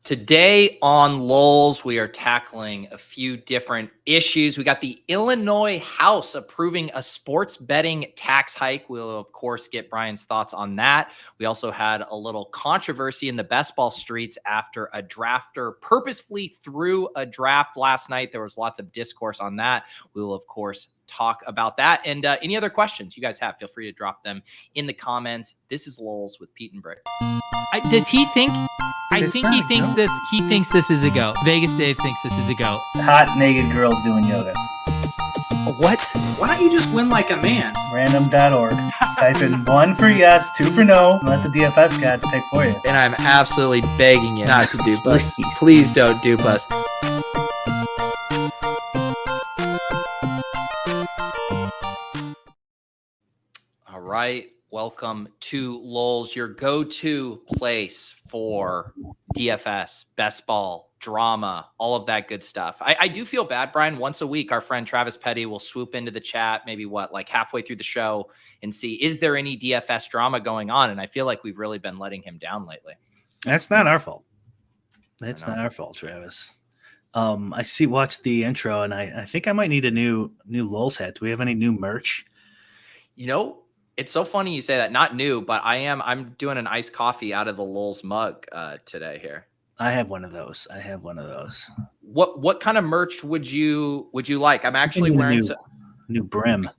Today on Lulz, we are tackling a few different issues. We got the Illinois House approving a sports betting tax hike. We'll, of course, get Brian's thoughts on that. We also had a little controversy in the best ball streets after a drafter purposefully threw a draft last night. There was lots of discourse on that. We will, of course, talk about that. And any other questions you guys have, feel free to drop them in the comments. This is Lulz with Pete and Bric. Does he think? I think he thinks this. He thinks this is a go. Vegas Dave thinks this is a go. Hot naked girls doing yoga. What? Why don't you just win like a man? Random.org. Type in 1 for yes, 2 for no, and let the DFS gods pick for you. And I'm absolutely begging you not to dupe us. Please don't dupe us. All right. Welcome to Lulz, your go-to place for DFS, best ball, drama, all of that good stuff. I do feel bad, Brian. Once a week, our friend Travis Petty will swoop into the chat, maybe like halfway through the show, and see, is there any DFS drama going on? And I feel like we've really been letting him down lately. That's not our fault. That's not our fault, Travis. Watched the intro, and I think I might need a new Lulz hat. Do we have any new merch? You know, it's so funny you say that. Not new, but I'm doing an iced coffee out of the Lulz mug today here. I have one of those. What kind of merch would you like? I'm actually wearing new brim.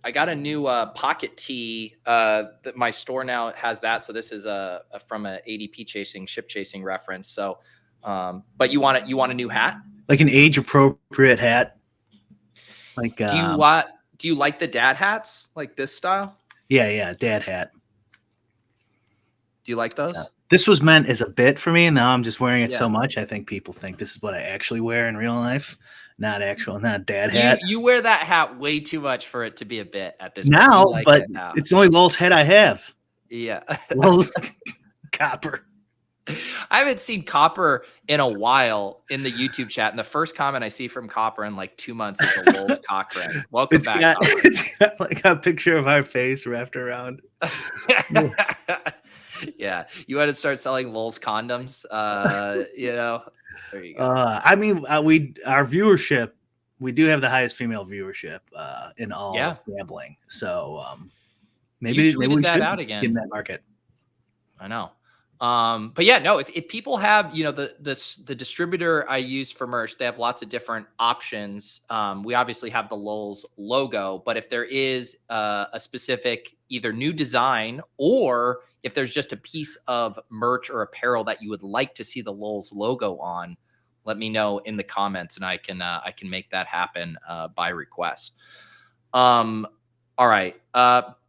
I got a new pocket tee that my store now has that. So this is from a ADP ship chasing reference. So, but you want a new hat? Like an age appropriate hat. Like do you like the dad hats, like this style? Yeah, dad hat. Do you like those? Yeah. This was meant as a bit for me, and now I'm just wearing it so much. I think people think this is what I actually wear in real life, not dad hat. You wear that hat way too much for it to be a bit at this now, point. But it's the only Lulz hat I have. Yeah, Lulz Copper. I haven't seen Copper in a while in the YouTube chat, and the first comment I see from Copper in like 2 months is a Lulz cock ring. Welcome back. It's got like a picture of our face wrapped around. Yeah, you had to start selling Lulz condoms. There you go. Our viewership, we do have the highest female viewership in all of gambling. So maybe we should out again in that market. I know. But yeah, no, if people have, the distributor I use for merch, they have lots of different options. We obviously have the Lulz logo, but if there is a specific either new design or if there's just a piece of merch or apparel that you would like to see the Lulz logo on, let me know in the comments and I can make that happen by request. All right.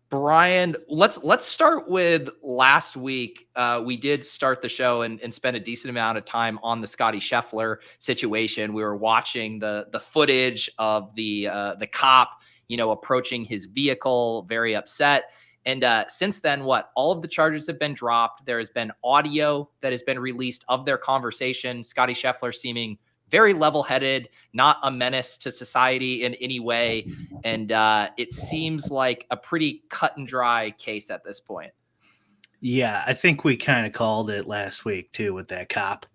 Brian, let's start with last week. We did start the show and spend a decent amount of time on the Scottie Scheffler situation. We were watching the footage of the cop, approaching his vehicle, very upset. And since then, all of the charges have been dropped. There has been audio that has been released of their conversation. Scottie Scheffler seeming very level-headed, not a menace to society in any way. And it seems like a pretty cut and dry case at this point. Yeah, I think we kind of called it last week too with that cop.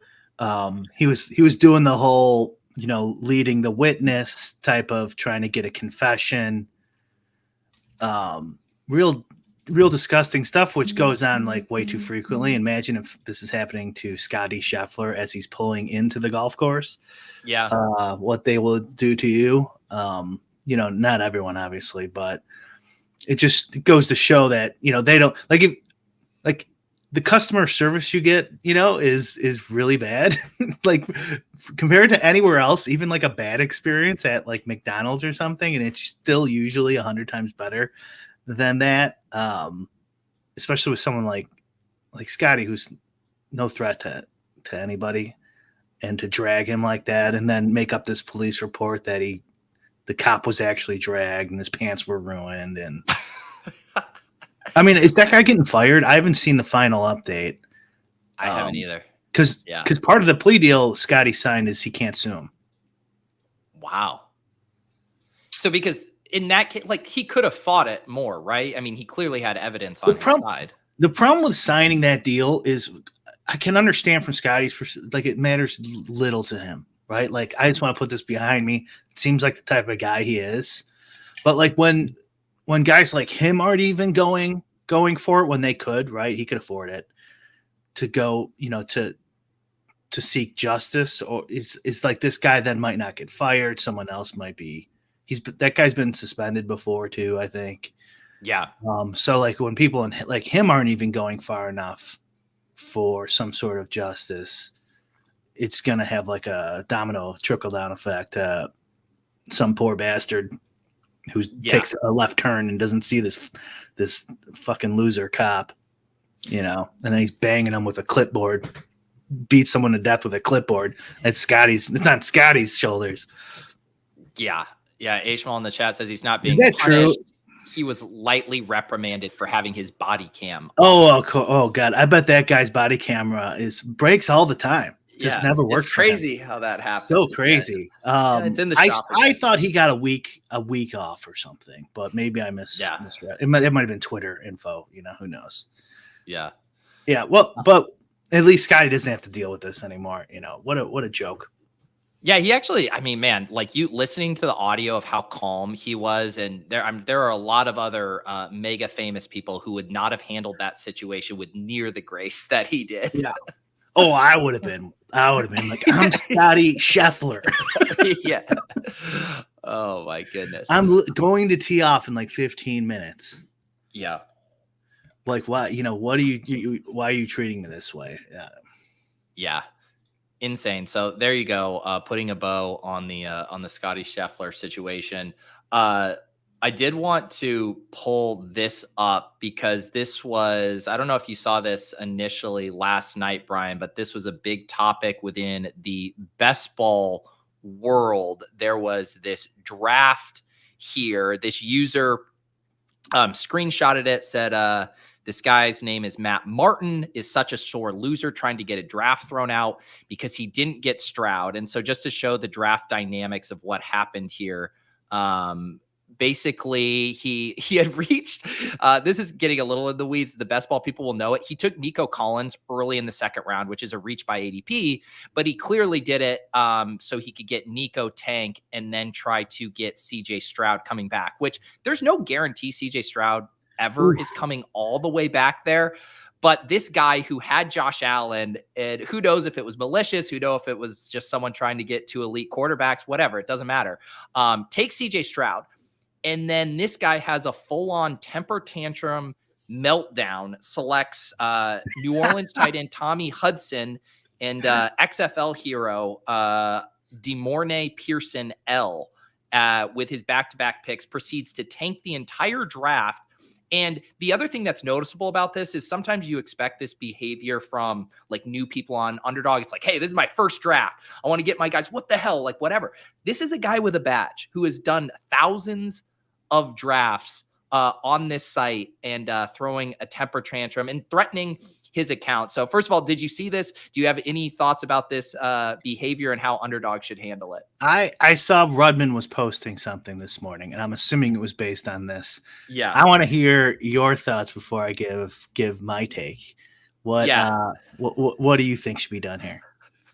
He was doing the whole, leading the witness type of trying to get a confession. Real disgusting stuff, which goes on like way too frequently. Imagine if this is happening to Scottie Scheffler as he's pulling into the golf course. Yeah. What they will do to you. Not everyone obviously, but it just goes to show that, they don't like the customer service you get, is really bad. Like compared to anywhere else, even like a bad experience at like McDonald's or something. And it's still usually 100 times better than that, especially with someone like Scottie, who's no threat to anybody, and to drag him like that and then make up this police report that the cop was actually dragged and his pants were ruined. And I mean, is that guy getting fired? I haven't seen the final update. I haven't either. Because part of the plea deal Scottie signed is he can't sue him. Wow. So because in that case, like he could have fought it more, right? I mean, he clearly had evidence on his side. The problem with signing that deal is I can understand from Scotty's like it matters little to him, right? Like I just want to put this behind me. It seems like the type of guy he is. But like when guys like him aren't even going for it when they could, right? He could afford it to go, to seek justice, or it's like this guy then might not get fired. Someone else might be. That guy's been suspended before too, I think. Yeah. So like when people like him aren't even going far enough for some sort of justice, it's gonna have like a domino trickle down effect. Some poor bastard who takes a left turn and doesn't see this fucking loser cop, and then he's banging him with a clipboard, beats someone to death with a clipboard. It's on Scotty's shoulders. Yeah. Ashmal in the chat says he's not being punished. True? He was lightly reprimanded for having his body cam. Oh God. I bet that guy's body camera breaks all the time. Just never works. It's crazy how that happens. So crazy. It's in the shop. I thought he got a week off or something, but maybe I misread. It might have been Twitter info. Who knows? Yeah. Well, but at least Scotty doesn't have to deal with this anymore. What a joke. Yeah, he actually, I mean, man, like you listening to the audio of how calm he was, and there are a lot of other mega famous people who would not have handled that situation with near the grace that he did. Yeah. Oh, I would have been like, I'm Scottie Scheffler. Yeah. Oh my goodness. I'm going to tee off in like 15 minutes. Yeah. Like what? What are you? Why are you treating me this way? Yeah. Insane. So there you go. Putting a bow on the Scottie Scheffler situation. I did want to pull this up because this was, I don't know if you saw this initially last night, Brian, but this was a big topic within the best ball world. There was this draft here. This user screenshotted it, said, this guy's name is Matt Martin, is such a sore loser trying to get a draft thrown out because he didn't get Stroud. And so just to show the draft dynamics of what happened here, basically he had reached, this is getting a little in the weeds. The best ball people will know it. He took Nico Collins early in the second round, which is a reach by ADP, but he clearly did it so he could get Nico tank and then try to get CJ Stroud coming back, which there's no guarantee CJ Stroud ever is coming all the way back there. But this guy who had Josh Allen, and who knows if it was malicious, who knows if it was just someone trying to get to elite quarterbacks, whatever, it doesn't matter. Take CJ Stroud. And then this guy has a full-on temper tantrum meltdown, selects New Orleans tight end Tommy Hudson and XFL hero DeMornay Pearson L with his back-to-back picks, proceeds to tank the entire draft. And the other thing that's noticeable about this is sometimes you expect this behavior from like new people on Underdog. It's like, hey, this is my first draft. I want to get my guys. What the hell? Like whatever. This is a guy with a badge who has done thousands of drafts on this site and throwing a temper tantrum and threatening his account. So first of all, did you see this? Do you have any thoughts about this behavior and how Underdog should handle it? I saw Rudman was posting something this morning, and I'm assuming it was based on this. Yeah. I want to hear your thoughts before I give my take. What do you think should be done here?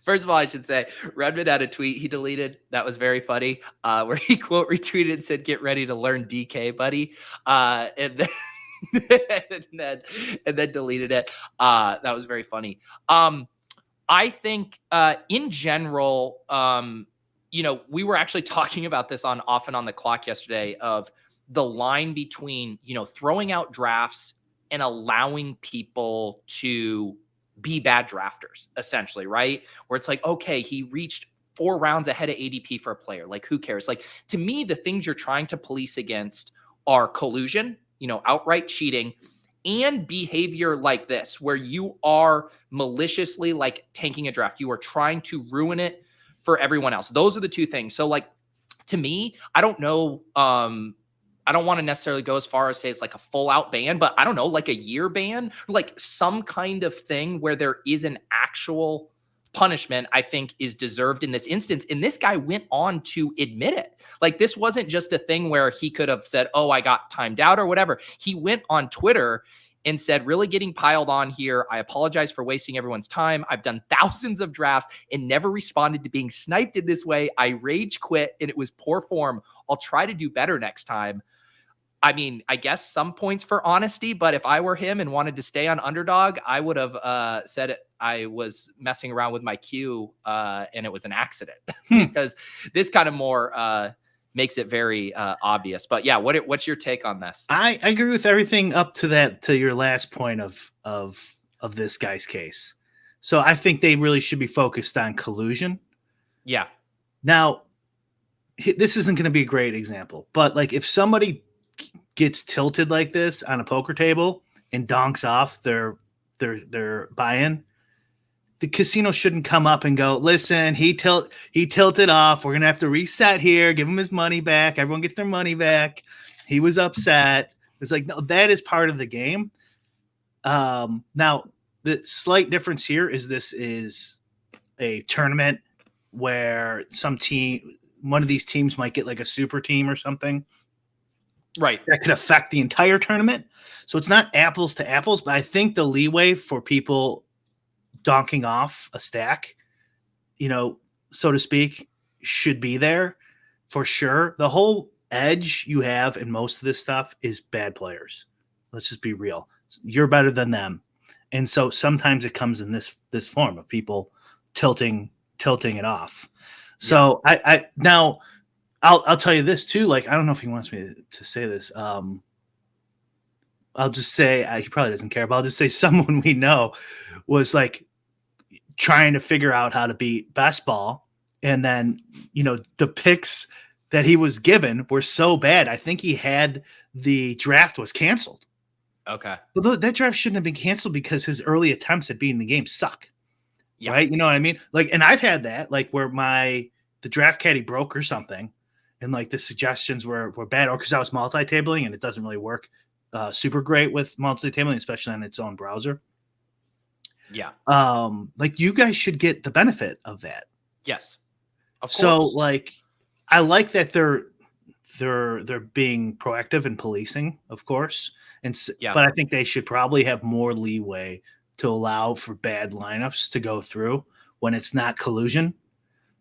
First of all, I should say Rudman had a tweet he deleted that was very funny, where he quote retweeted and said, "Get ready to learn DK, buddy," and then and then deleted it. That was very funny. I think in general, we were actually talking about this on Off and On the Clock yesterday of the line between, throwing out drafts and allowing people to be bad drafters, essentially, right? Where it's like, okay, he reached 4 rounds ahead of ADP for a player. Like, who cares? Like, to me, the things you're trying to police against are collusion, outright cheating, and behavior like this, where you are maliciously like tanking a draft. You are trying to ruin it for everyone else. Those are the two things. So like, to me, I don't know. I don't want to necessarily go as far as say it's like a full out ban, but I don't know, like a year ban, like some kind of thing where there is an actual punishment, I think is deserved in this instance. And this guy went on to admit it. Like, this wasn't just a thing where he could have said, oh, I got timed out or whatever. He went on Twitter and said, really getting piled on here. I apologize for wasting everyone's time. I've done thousands of drafts and never responded to being sniped in this way. I rage quit and it was poor form. I'll try to do better next time. I mean, I guess some points for honesty, but if I were him and wanted to stay on Underdog, I would have said it. I was messing around with my queue and it was an accident because this kind of more makes it very obvious. But yeah, what's your take on this? I agree with everything up to that, to your last point of this guy's case. So I think they really should be focused on collusion. Yeah. Now, this isn't going to be a great example, but like if somebody gets tilted like this on a poker table and donks off their buy-in, the casino shouldn't come up and go, listen, he tilted off. We're going to have to reset here. Give him his money back. Everyone gets their money back. He was upset. It's like, no, that is part of the game. Now, the slight difference here is this is a tournament where one of these teams might get like a super team or something. Right. That could affect the entire tournament. So it's not apples to apples, but I think the leeway for people donking off a stack, so to speak, should be there for sure. The whole edge you have in most of this stuff is bad players. Let's just be real. You're better than them. And so sometimes it comes in this form of people tilting it off. So yeah. Now I'll tell you this too. Like, I don't know if he wants me to say this. I'll just say he probably doesn't care, but I'll just say someone we know was like trying to figure out how to beat best ball. And then, the picks that he was given were so bad. I think he had the draft was canceled. Okay. But that draft shouldn't have been canceled because his early attempts at beating the game suck. Yeah. Right. You know what I mean? Like, and I've had that, like where the draft caddy broke or something. And like the suggestions were bad, or because I was multi-tabling and it doesn't really work super great with multi-tabling, especially on its own browser. Yeah. Like you guys should get the benefit of that. Yes. Of course. So like, I like that they're being proactive in policing, of course. But I think they should probably have more leeway to allow for bad lineups to go through when it's not collusion.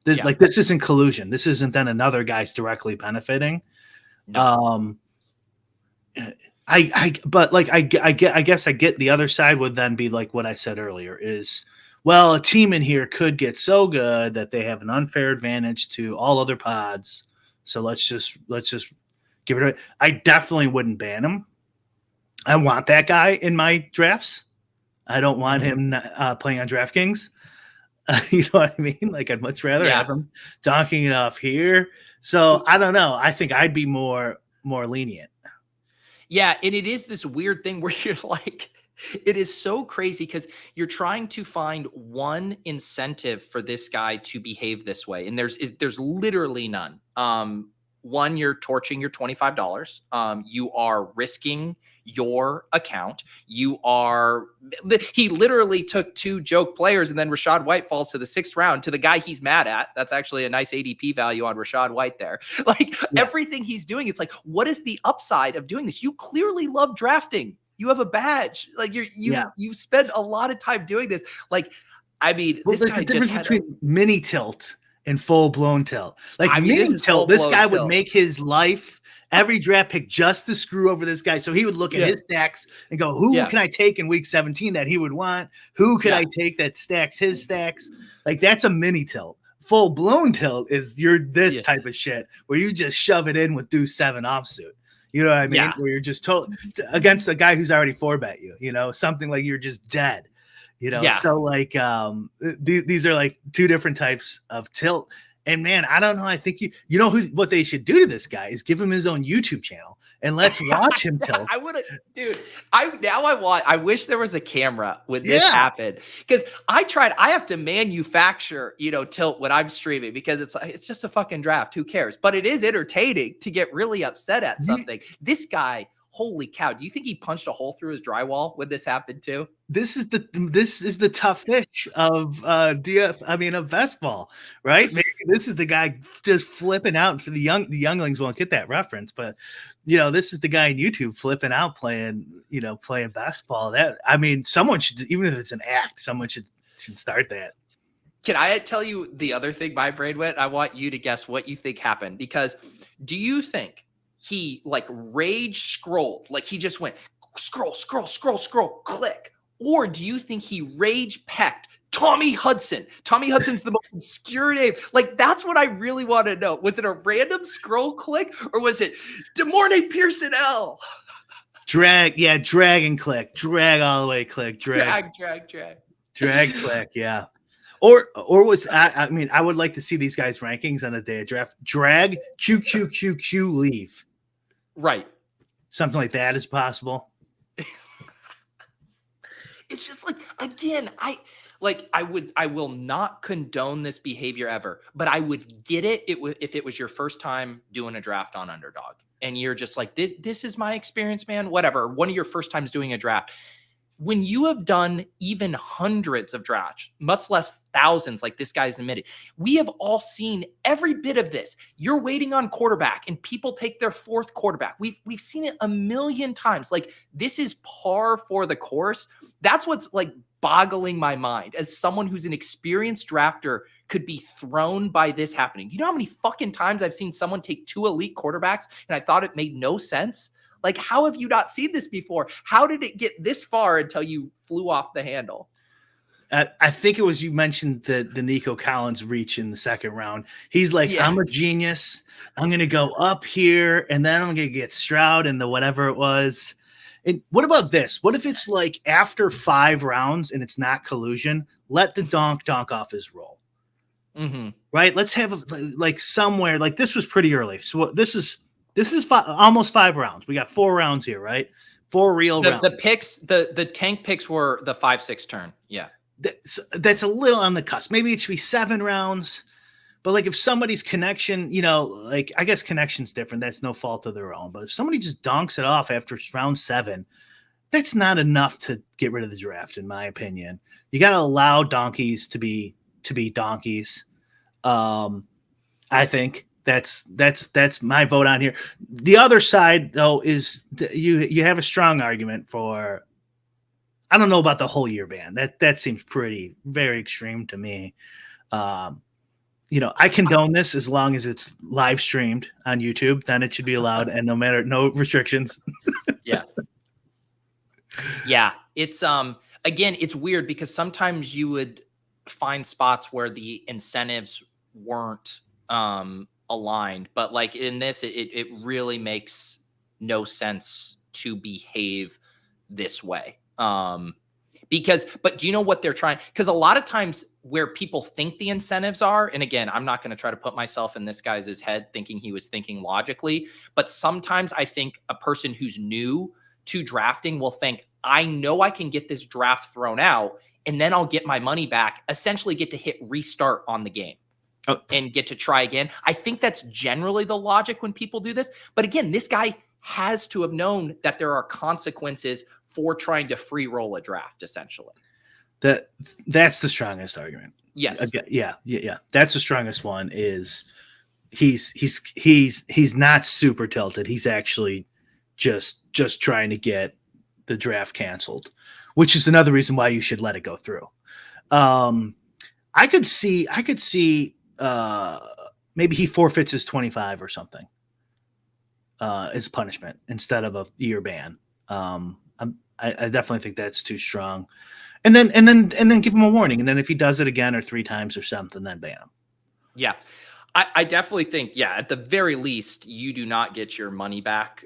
This isn't collusion. This isn't then another guy's directly benefiting. No. I guess I get the other side would then be like what I said earlier is, well, a team in here could get so good that they have an unfair advantage to all other pods. So let's just give it. I definitely wouldn't ban him. I want that guy in my drafts. I don't want him playing on DraftKings. You know what I mean? Like I'd much rather have him donking it off here. So I don't know. I think I'd be more lenient. Yeah. And it is this weird thing where you're like, it is so crazy because you're trying to find one incentive for this guy to behave this way. And there's literally none. One, you're torching your $25. You are risking your account. He literally took 2 joke players and then Rashad White falls to the 6th round to the guy he's mad at. That's actually a nice ADP value on Rashad White there. Like everything he's doing, it's like, what is the upside of doing this? You clearly love drafting. You have a badge. Like you spend a lot of time doing this. Like, I mean, this guy the difference between mini tilt and full blown tilt. Like mini tilt, this guy would make his life every draft pick just to screw over this guy. So he would look at his stacks and go, who can I take in week 17 that he would want? Who could I take that stacks his stacks? Like that's a mini tilt. Full blown tilt is this type of shit where you just shove it in with deuce 7 offsuit. You know what I mean? Yeah. Where you're just against a guy who's already 4-bet you, something like you're just dead, So like these are like 2 different types of tilt. And man, I don't know. I think what they should do to this guy is give him his own YouTube channel and let's watch him tilt. I wish there was a camera when this happened because I have to manufacture, tilt when I'm streaming because it's just a fucking draft. Who cares? But it is entertaining to get really upset at something. This guy holy cow. Do you think he punched a hole through his drywall when this happened too? This is the tough fish of DF. I mean, of best ball, right? Maybe this is the guy just flipping out. For the younglings won't get that reference, but this is the guy on YouTube flipping out playing basketball. That, I mean, someone should, even if it's an act, someone should start that. Can I tell you the other thing my brain went? I want you to guess what you think happened, because do you think he like rage scrolled, like he just went scroll, click? Or do you think he rage pecked Tommy Hudson? Tommy Hudson's the most obscure name. Like, that's what I really want to know. Was it a random scroll click, or was it DeMornay Pearson L? Drag and click. Drag all the way, click. Drag, click, yeah. Or was, I mean, I would like to see these guys' rankings on the day of draft. Drag, QQQQ, leave. Right. Something like that is possible. It's just like, again, I will not condone this behavior ever, but I would get it if it was your first time doing a draft on Underdog and you're just like, this is my experience, man, whatever. One of your first times doing a draft. When you have done even hundreds of drafts, much less thousands, like this guy's admitted, we have all seen every bit of this. You're waiting on quarterback and people take their fourth quarterback. We've seen it a million times. Like, this is par for the course. That's what's like boggling my mind as someone who's an experienced drafter could be thrown by this happening. You know how many fucking times I've seen someone take two elite quarterbacks and I thought it made no sense? Like, how have you not seen this before? How did it get this far until you flew off the handle? I think it was, you mentioned the Nico Collins reach in the second round. He's like, yeah, I'm a genius. I'm going to go up here, and then I'm going to get Stroud and the whatever it was. And what about this? What if it's like after 5 rounds and it's not collusion? Let the donk off his roll. Mm-hmm. Right? Let's have like somewhere, like this was pretty early. So this is almost 5 rounds. We got 4 rounds here, right? 4 real rounds. The picks, the tank picks were the 5-6 turn. Yeah. That's a little on the cusp. Maybe it should be 7 rounds. But like if somebody's connection, like I guess connection's different. That's no fault of their own. But if somebody just donks it off after round 7, that's not enough to get rid of the draft, in my opinion. You got to allow donkeys to be donkeys. I think that's my vote on here. The other side, though, is you have a strong argument for. I don't know about the whole year ban. That seems very extreme to me. I condone this as long as it's live streamed on YouTube. Then it should be allowed, and no restrictions. Yeah. Yeah. It's again, it's weird because sometimes you would find spots where the incentives weren't aligned, but like in this, it really makes no sense to behave this way. But do you know what they're trying? Because a lot of times where people think the incentives are, and again, I'm not going to try to put myself in this guy's head thinking he was thinking logically, but sometimes I think a person who's new to drafting will think, I know I can get this draft thrown out and then I'll get my money back, essentially get to hit restart on the game. And get to try again. I think that's generally the logic when people do this. But again, this guy has to have known that there are consequences for trying to free roll a draft, essentially. That's the strongest argument. Yes. Yeah. That's the strongest one. Is he's not super tilted. He's actually just trying to get the draft canceled, which is another reason why you should let it go through. I could see maybe he forfeits his 25 or something as punishment instead of a year ban. I definitely think that's too strong. And then give him a warning. And then if he does it again or 3 times or something, then ban him. Yeah. I definitely think, at the very least, you do not get your money back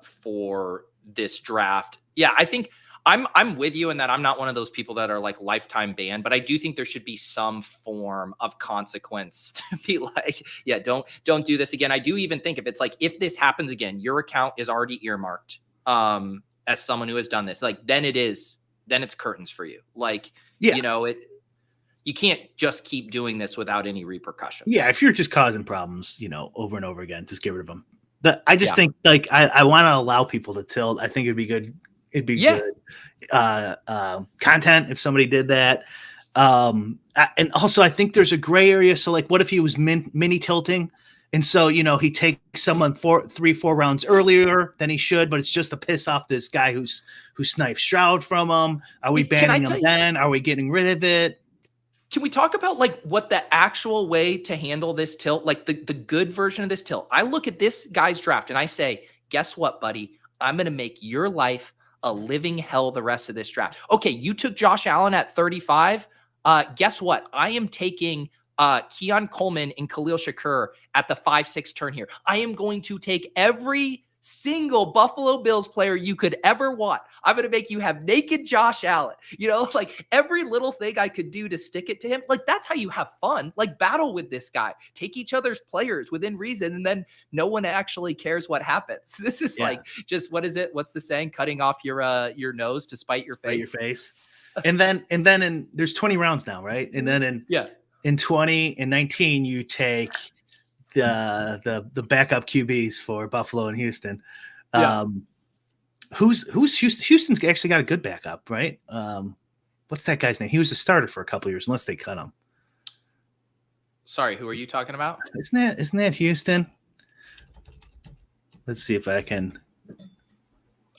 for this draft. Yeah, I think I'm with you in that I'm not one of those people that are like lifetime banned, but I do think there should be some form of consequence to be like, don't do this again. I do even think if this happens again, your account is already earmarked as someone who has done this, like then it's curtains for you. Like, you can't just keep doing this without any repercussions. Yeah. If you're just causing problems, over and over again, just get rid of them. I just think like I want to allow people to tilt. I think it'd be good. It'd be good content if somebody did that. And also I think there's a gray area. So like, what if he was mini tilting? And so, he takes someone 3-4 rounds earlier than he should, but it's just to piss off this guy who sniped Stroud from him. Are we banning him then? Are we getting rid of it? Can we talk about like what the actual way to handle this tilt, like the good version of this tilt? I look at this guy's draft and I say, guess what, buddy? I'm going to make your life a living hell the rest of this draft. Okay, you took Josh Allen at 35. Guess what? I am taking Keon Coleman and Khalil Shakur at the 5-6 turn here. I am going to take every single Buffalo Bills player you could ever want. I'm going to make you have naked Josh Allen. Like every little thing I could do to stick it to him. Like that's how you have fun. Like battle with this guy. Take each other's players within reason, and then no one actually cares what happens. This is like just what is it? What's the saying? Cutting off your nose to spite your face. And then there's 20 rounds now, right? And then in 20 and 19, you take the backup QBs for Buffalo and Houston. Who's Houston? Houston's actually got a good backup, right? What's that guy's name? He was a starter for a couple years, unless they cut him. Sorry, who are you talking about? Isn't that Houston? Let's see if I can.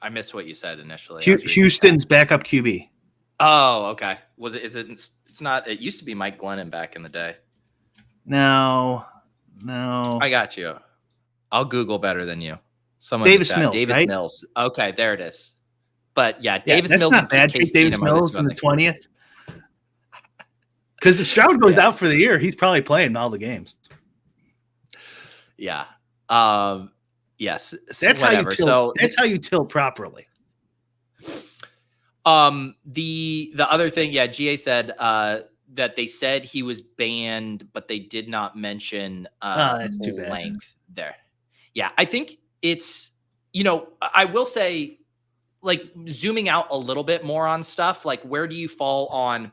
I missed what you said initially. Houston's backup QB. Oh, okay. Is it? It's not. It used to be Mike Glennon back in the day. No. I got you. I'll Google better than you. Davis Mills. Davis right? Mills. Okay, there it is. But Davis Mills. Not bad. Take Davis Mills in the 20th. Because if Stroud goes out for the year, he's probably playing all the games. Yeah. Yes. That's how you tilt. So that's how you tilt properly. The other thing, GA said that they said he was banned, but they did not mention that's too bad. Length there. Yeah, I think it's I will say, like zooming out a little bit more on stuff, like where do you fall on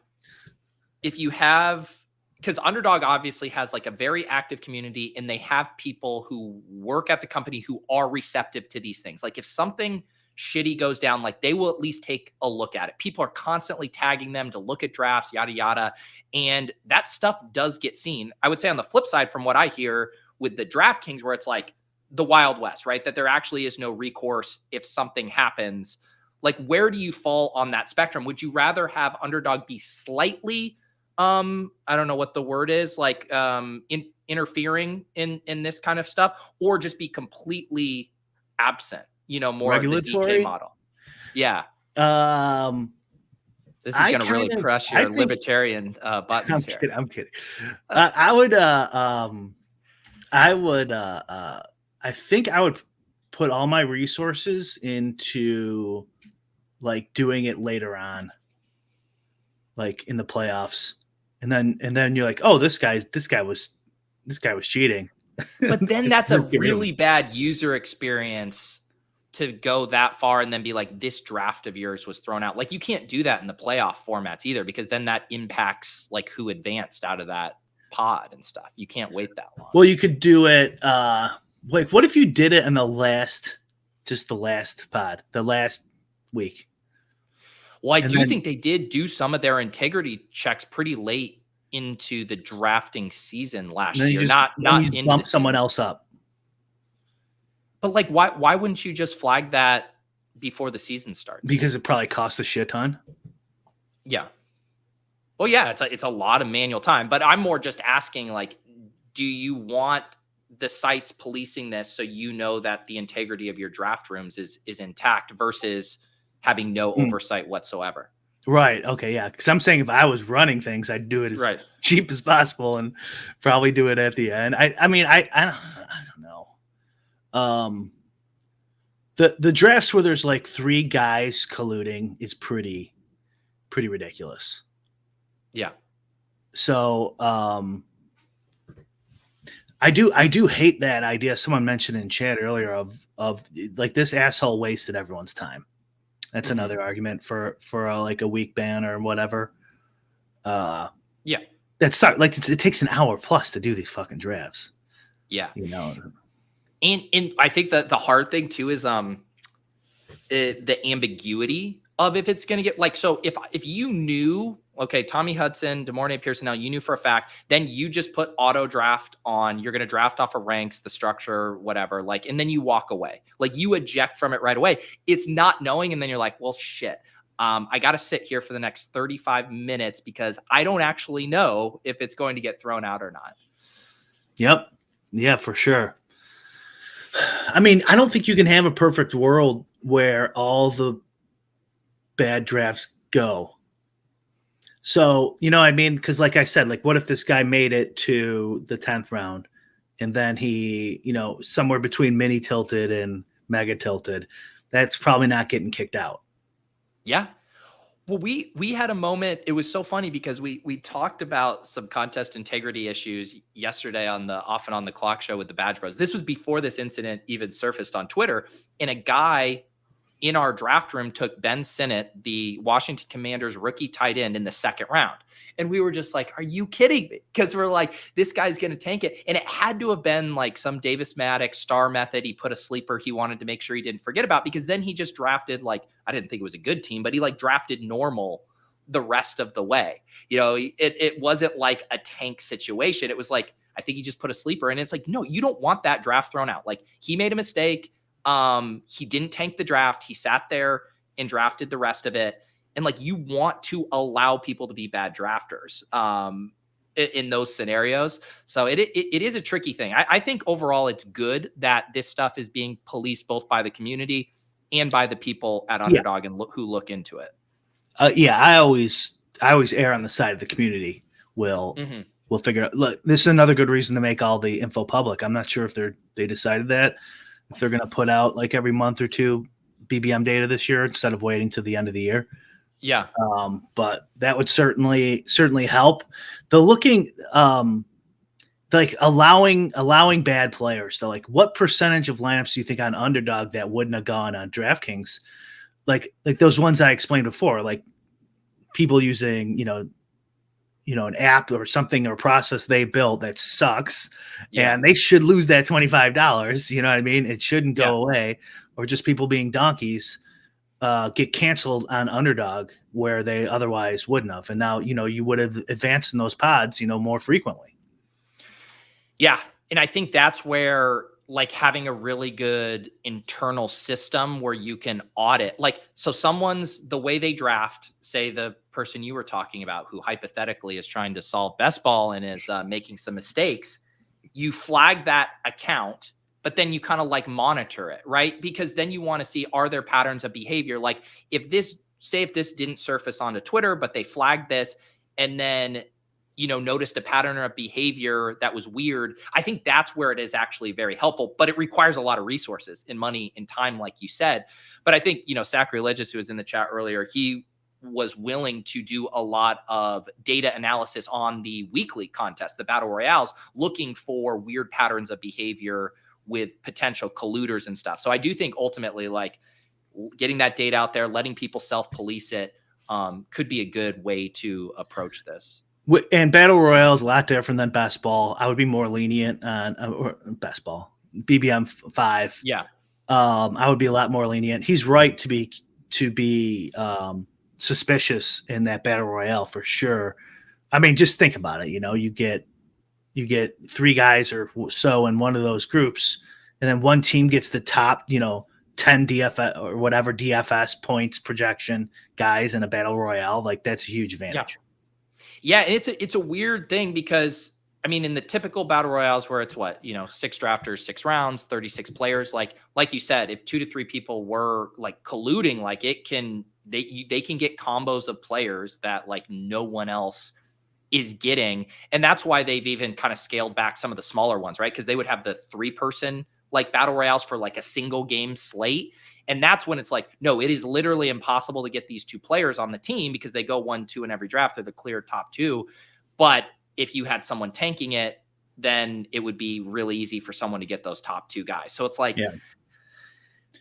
if you have, because Underdog obviously has like a very active community and they have people who work at the company who are receptive to these things. Like if something shitty goes down, like they will at least take a look at it. People are constantly tagging them to look at drafts, yada, yada. And that stuff does get seen. I would say on the flip side, from what I hear with the DraftKings, where it's like the Wild West, right? That there actually is no recourse if something happens. Like, where do you fall on that spectrum? Would you rather have Underdog be slightly, I don't know what the word is, like interfering in this kind of stuff, or just be completely absent? More regulatory? The DK model. Yeah. This is going to really press your libertarian buttons here. I'm kidding. I think I would put all my resources into like doing it later on, like in the playoffs. And then you're like, oh, this guy was cheating. But then that's a really bad user experience to go that far and then be like, this draft of yours was thrown out. Like you can't do that in the playoff formats either, because then that impacts like who advanced out of that pod and stuff. You can't wait that long. Well, you could do it. Like what if you did it in the last pod, the last week? Well, I do think they did do some of their integrity checks pretty late into the drafting season last year. Not bump someone else up. But like, why wouldn't you just flag that before the season starts? Because it probably costs a shit ton. Yeah. Well, yeah, it's a lot of manual time. But I'm more just asking, like, do you want the sites policing this so you know that the integrity of your draft rooms is intact versus having no oversight whatsoever? Right. Okay. Yeah. Because I'm saying if I was running things, I'd do it as cheap as possible and probably do it at the end. I mean, I don't know. The drafts where there's like 3 guys colluding is pretty ridiculous. Yeah. So, I do hate that idea. Someone mentioned in chat earlier of like this asshole wasted everyone's time. That's another argument for like a week ban or whatever. Yeah. That's like it takes an hour plus to do these fucking drafts. Yeah. And I think that the hard thing too is the ambiguity of if it's going to get like, so if you knew, okay, Tommy Hudson, DeMornay Pearson, now you knew for a fact, then you just put auto draft on, you're going to draft off of ranks, the structure, whatever, like, and then you walk away, like you eject from it right away. It's not knowing. And then you're like, well, shit, I got to sit here for the next 35 minutes because I don't actually know if it's going to get thrown out or not. Yep. Yeah, for sure. I mean, I don't think you can have a perfect world where all the bad drafts go. So, you know what I mean? Because like I said, like what if this guy made it to the 10th round and then he, you know, somewhere between mini tilted and mega tilted, that's probably not getting kicked out. Yeah. Well, we had a moment. It was so funny because we talked about some contest integrity issues yesterday on the Off and On the Clock show with the Badge Bros. This was before this incident even surfaced on Twitter. And a guy in our draft room took Ben Sinnott, the Washington Commanders rookie tight end, in the 2nd round. And we were just like, are you kidding me? Because we're like, this guy's going to tank it. And it had to have been like some Davis Maddox star method. He put a sleeper he wanted to make sure he didn't forget about, because then he just drafted, like, I didn't think it was a good team, but he like drafted normal the rest of the way. You know, it wasn't like a tank situation. It was like, I think he just put a sleeper. And it's like, no, you don't want that draft thrown out. Like, he made a mistake. He didn't tank the draft. He sat there and drafted the rest of it. And like, you want to allow people to be bad drafters in those scenarios. So it is a tricky thing. I think overall it's good that this stuff is being policed both by the community and by the people at Underdog and who look into it. Yeah, I always err on the side of the community. We'll figure out. Look, this is another good reason to make all the info public. I'm not sure if they decided that, if they're going to put out like every month or two BBM data this year instead of waiting to the end of the year. Yeah. But that would certainly help. The looking, like allowing bad players. So like, what percentage of lineups do you think on Underdog that wouldn't have gone on DraftKings? Like those ones I explained before, like people using, an app or something or process they built that sucks, and they should lose that $25. You know what I mean? It shouldn't go away, or just people being donkeys get canceled on Underdog where they otherwise wouldn't have. And now, you would have advanced in those pods, more frequently. Yeah. And I think that's where like having a really good internal system where you can audit, like, so the way they draft, say the person you were talking about who hypothetically is trying to solve best ball and is making some mistakes, you flag that account, but then you kind of like monitor it, right? Because then you want to see, are there patterns of behavior? Like if this didn't surface onto Twitter, but they flagged this and then, noticed a pattern of behavior that was weird, I think that's where it is actually very helpful, but it requires a lot of resources and money and time, like you said. But I think, Sacrilegious, who was in the chat earlier, he was willing to do a lot of data analysis on the weekly contest, the battle royales, looking for weird patterns of behavior with potential colluders and stuff. So I do think ultimately, like, getting that data out there, letting people self-police it could be a good way to approach this. And battle royale is a lot different than best ball. I would be more lenient on best ball, BBM 5. Yeah. I would be a lot more lenient. He's right to be suspicious in that battle royale for sure. I mean, just think about it. You get 3 guys or so in one of those groups, and then one team gets the top, 10 DFS or whatever DFS points projection guys in a battle royale. Like, that's a huge advantage. Yeah, and it's a weird thing because, I mean, in the typical battle royales where it's 6 drafters, 6 rounds, 36 players, like you said, if 2 to 3 people were like colluding, like they can get combos of players that like no one else is getting. And that's why they've even kind of scaled back some of the smaller ones, right? Because they would have the 3-person like battle royales for like a single game slate. And that's when it's like, no, it is literally impossible to get these 2 players on the team because they go 1-2 in every draft. They're the clear top 2. But if you had someone tanking it, then it would be really easy for someone to get those top 2 guys. So it's like,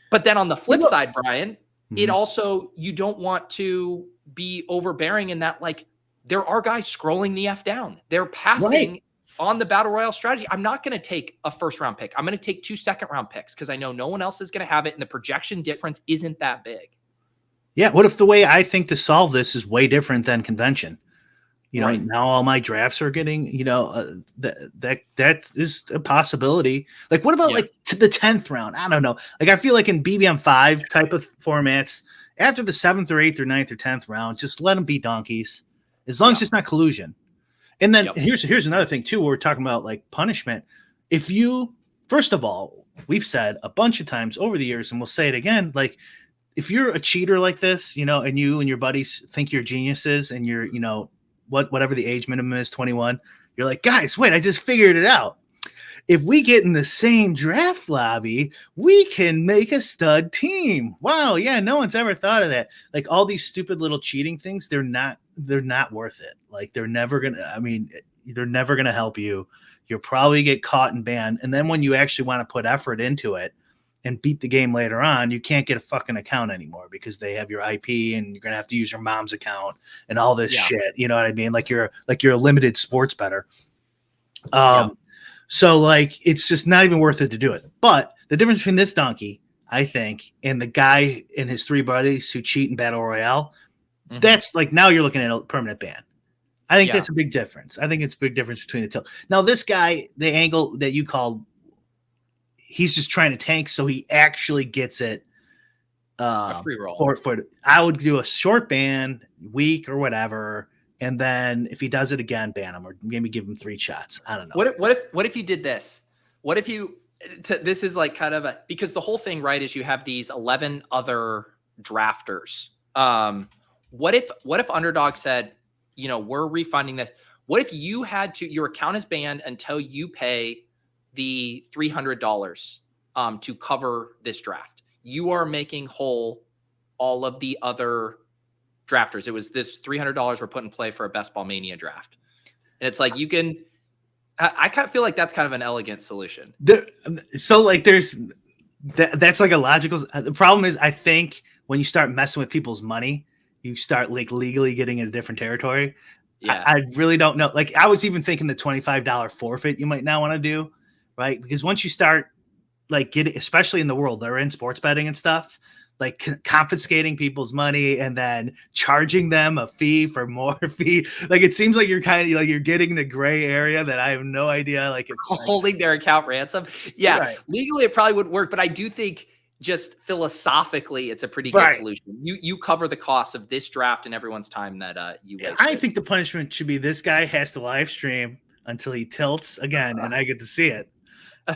but then on the flip side, Brian, it also, you don't want to be overbearing in that, like, there are guys scrolling the F down. They're passing on the battle royale strategy, I'm not going to take a first round pick. I'm going to take 2 second-round picks because I know no one else is going to have it, and the projection difference isn't that big. Yeah. What if the way I think to solve this is way different than convention? Right. Now all my drafts are getting, that is a possibility. Like, what about like to the 10th round? I don't know. Like, I feel like in BBM5 type of formats, after the 7th or 8th or 9th or 10th round, just let them be donkeys, as long as it's not collusion. And then here's another thing too, where we're talking about like punishment. If you, first of all, we've said a bunch of times over the years, and we'll say it again, like, if you're a cheater like this, and you and your buddies think you're geniuses, and you're, whatever the age minimum is, 21, you're like, guys, wait, I just figured it out. If we get in the same draft lobby, we can make a stud team. Wow, yeah, no one's ever thought of that. Like, all these stupid little cheating things, they're not worth it. Like, they're never gonna help you. You'll probably get caught and banned. And then when you actually want to put effort into it and beat the game later on, you can't get a fucking account anymore because they have your IP, and you're gonna have to use your mom's account and all this shit. You know what I mean? Like you're a limited sports bettor. So like, it's just not even worth it to do it. But the difference between this donkey, I think, and the guy and his 3 buddies who cheat in Battle Royale, that's like, now you're looking at a permanent ban. I think that's a big difference. I think it's a big difference between the two. Now, this guy, the angle that you called, he's just trying to tank, so he actually gets it. A free roll. I would do a short ban, week or whatever, and then if he does it again, ban him, or maybe give him 3 shots. I don't know. What if you did this? What if you? This is like kind of because the whole thing, right, is you have these 11 other drafters. What if Underdog said, we're refunding this? What if you had to? Your account is banned until you pay the $300 to cover this draft. You are making whole all of the other drafters. It was this $300 were put in play for a Best Ball Mania draft. And it's like, I kind of feel like that's kind of an elegant solution. That's like a logical. The problem is, I think when you start messing with people's money, you start like legally getting into different territory. Yeah. I really don't know. Like, I was even thinking the $25 forfeit you might now want to do. Right. Because once you start like getting, especially in the world they're in, sports betting and stuff, like confiscating people's money and then charging them a fee for more fee. Like, it seems like you're kind of like, you're getting the gray area that I have no idea. Like, holding their account ransom. Yeah. Right. Legally, it probably wouldn't work, but I do think just philosophically, it's a pretty good solution. You cover the cost of this draft and everyone's time that you wasted. I think the punishment should be this guy has to live stream until he tilts again, and I get to see it.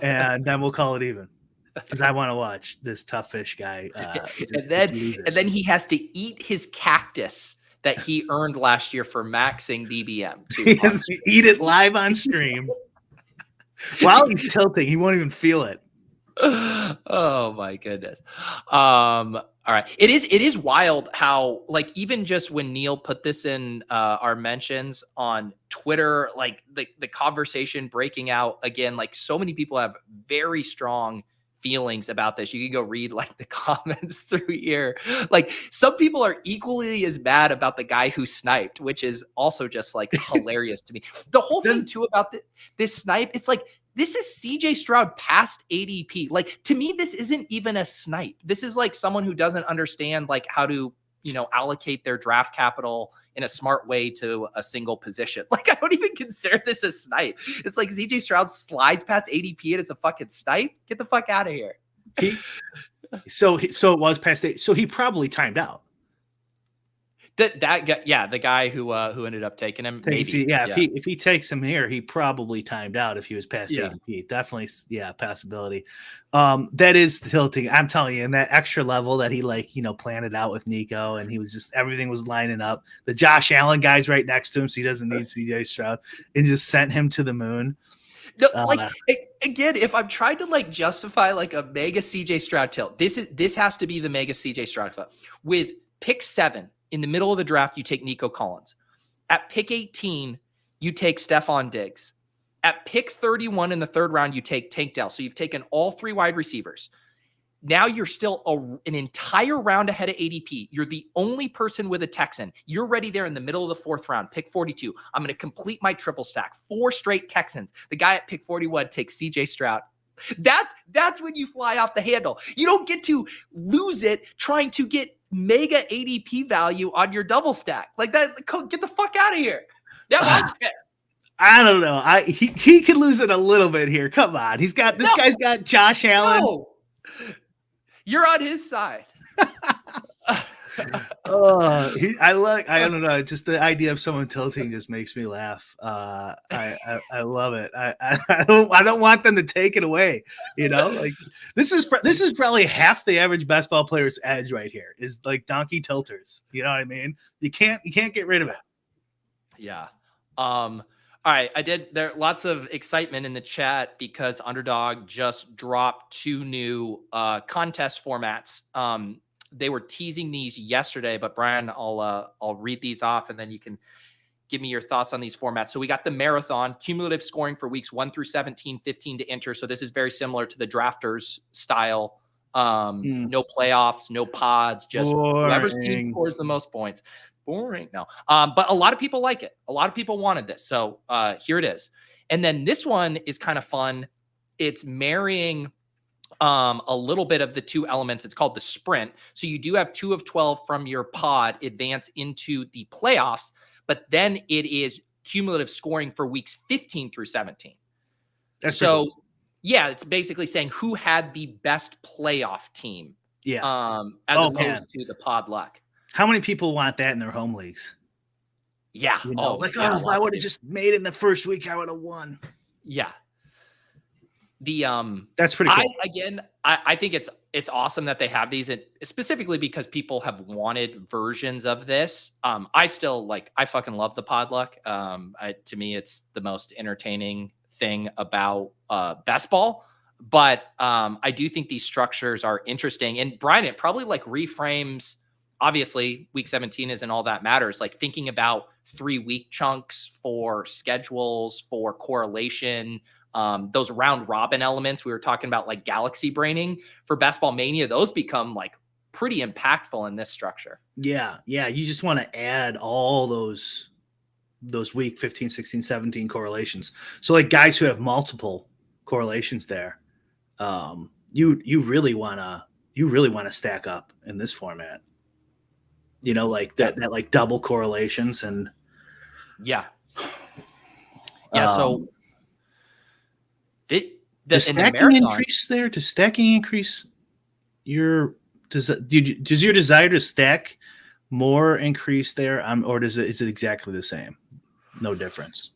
And then we'll call it even, because I want to watch this tough fish guy. And then he has to eat his cactus that he earned last year for maxing BBM. He has to eat it live on stream while he's tilting. He won't even feel it. Oh my goodness. All right. It is wild how, like, even just when Neil put this in our mentions on Twitter, like the conversation breaking out again, like so many people have very strong feelings about this. You can go read like the comments through here. Like, some people are equally as mad about the guy who sniped, which is also just like hilarious to me. The whole thing too about this snipe, it's like, this is CJ Stroud past ADP. Like, to me, this isn't even a snipe. This is like someone who doesn't understand like how to, allocate their draft capital in a smart way to a single position. Like, I don't even consider this a snipe. It's like CJ Stroud slides past ADP and it's a fucking snipe. Get the fuck out of here. So it was past 8. So he probably timed out. That guy, yeah, the guy who ended up taking him. Maybe. If he takes him here, he probably timed out if he was past ADP. Definitely, possibility. That is tilting. I'm telling you, and that extra level that he planned it out with Nico, and he was just, everything was lining up. The Josh Allen guy's right next to him, so he doesn't need CJ Stroud, and just sent him to the moon. Again, if I'm trying to justify a mega CJ Stroud tilt, this has to be the mega CJ Stroud tilt. With pick 7 in the middle of the draft, you take Nico Collins. At pick 18, you take Stephon Diggs. At pick 31 in the 3rd round, you take Tank Dell. So you've taken all 3 wide receivers. Now you're still an entire round ahead of ADP. You're the only person with a Texan. You're ready there in the middle of the 4th round, pick 42. I'm going to complete my triple stack. 4 straight Texans. The guy at pick 41 takes CJ Stroud. That's when you fly off the handle. You don't get to lose it trying to get mega ADP value on your double stack. Like that, get the fuck out of here. Now I'm pissed. I don't know. He could lose it a little bit here. Come on. This guy's got Josh Allen. No. You're on his side. I don't know. Just the idea of someone tilting just makes me laugh. I love it. I don't want them to take it away. Like this is probably half the average basketball player's edge right here is like donkey tilters. You know what I mean? You can't get rid of it. Yeah. All right, there lots of excitement in the chat because Underdog just dropped 2 new contest formats. They were teasing these yesterday, but Brian, I'll read these off and then you can give me your thoughts on these formats. So we got the marathon, cumulative scoring for weeks 1 through 17, 15 to enter. So this is very similar to the drafters style. No playoffs, no pods, just whoever's team scores the most points. Boring. No. But a lot of people like it. A lot of people wanted this. So here it is. And then this one is kind of fun. It's marrying a little bit of the 2 elements. It's called the sprint. So you do have 2 of 12 from your pod advance into the playoffs, but then it is cumulative scoring for weeks 15 through 17. That's so cool. Yeah, it's basically saying who had the best playoff team. Yeah. As opposed to the pod luck. How many people want that in their home leagues? Yeah. If I would have just made it in the first week, I would have won. Yeah. That's pretty cool. I think it's awesome that they have these, and specifically because people have wanted versions of this. I fucking love the pod luck. To me, it's the most entertaining thing about best ball. But I do think these structures are interesting. And Brian, it probably reframes. Obviously, week 17 isn't all that matters. Like thinking about 3-week chunks for schedules, for correlation, those round robin elements we were talking about, like galaxy braining for Best Ball Mania, those become pretty impactful in this structure. Yeah. You just want to add all those week 15, 16, 17 correlations. So guys who have multiple correlations there, you really want to stack up in this format. That double correlations and yeah. So does stacking increase there? Does stacking increase does your desire to stack more increase there? Or is it exactly the same? No difference.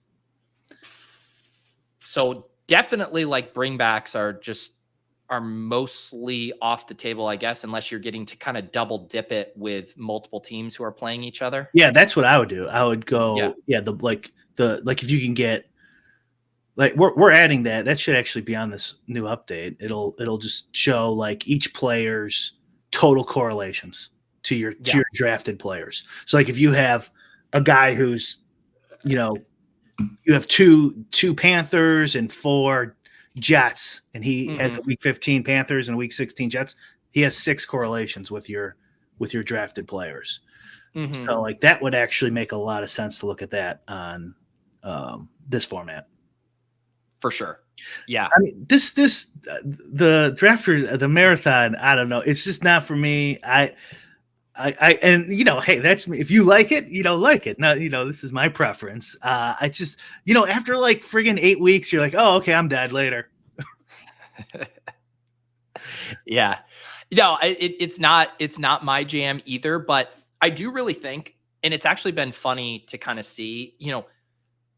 So definitely bringbacks are mostly off the table, I guess, unless you're getting to kind of double dip it with multiple teams who are playing each other. Yeah, that's what I would do. I would go, if you can get, we're adding that. That should actually be on this new update. It'll just show each player's total correlations to your drafted players. So if you have a guy who's, you have two Panthers and 4 Jets, and he has a week 15 Panthers and week 16 Jets. He has 6 correlations with your drafted players. So that would actually make a lot of sense to look at that on this format. For sure. Yeah. I mean, the drafter, the marathon, I don't know. It's just not for me. Hey, that's me. If you like it, like it. No, this is my preference. I just, after friggin' 8 weeks, you're like, oh, okay, I'm dead later. Yeah. No, it's not my jam either, but I do really think, and it's actually been funny to kind of see,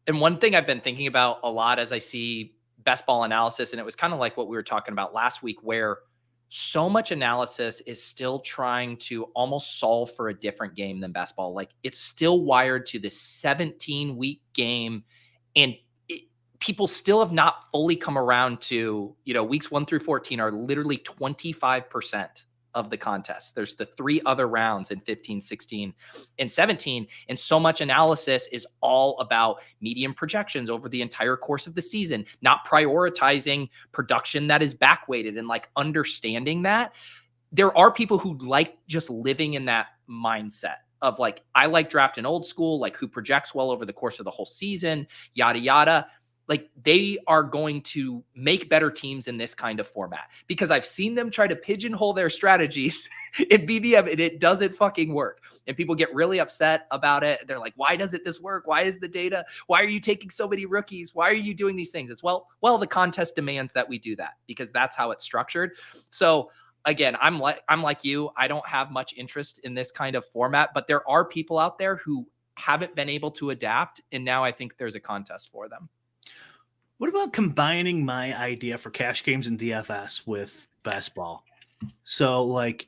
and one thing I've been thinking about a lot as I see best ball analysis, and it was kind of like what we were talking about last week, where so much analysis is still trying to almost solve for a different game than best ball. It's still wired to this 17-week game, and people still have not fully come around to, weeks 1 through 14 are literally 25% of the contest. There's the 3 other rounds in 15, 16, and 17. And so much analysis is all about medium projections over the entire course of the season, not prioritizing production that is backweighted and like understanding that. There are people who like just living in that mindset of like, I like drafting old school, like who projects well over the course of the whole season, yada, yada. Like they are going to make better teams in this kind of format because I've seen them try to pigeonhole their strategies in BBM and it doesn't fucking work. And people get really upset about it. They're like, why doesn't this work? Why is the data? Why are you taking so many rookies? Why are you doing these things? It's well, the contest demands that we do that because that's how it's structured. So again, I'm like you. I don't have much interest in this kind of format, but there are people out there who haven't been able to adapt. And now I think there's a contest for them. What about combining my idea for cash games in DFS with best ball? So like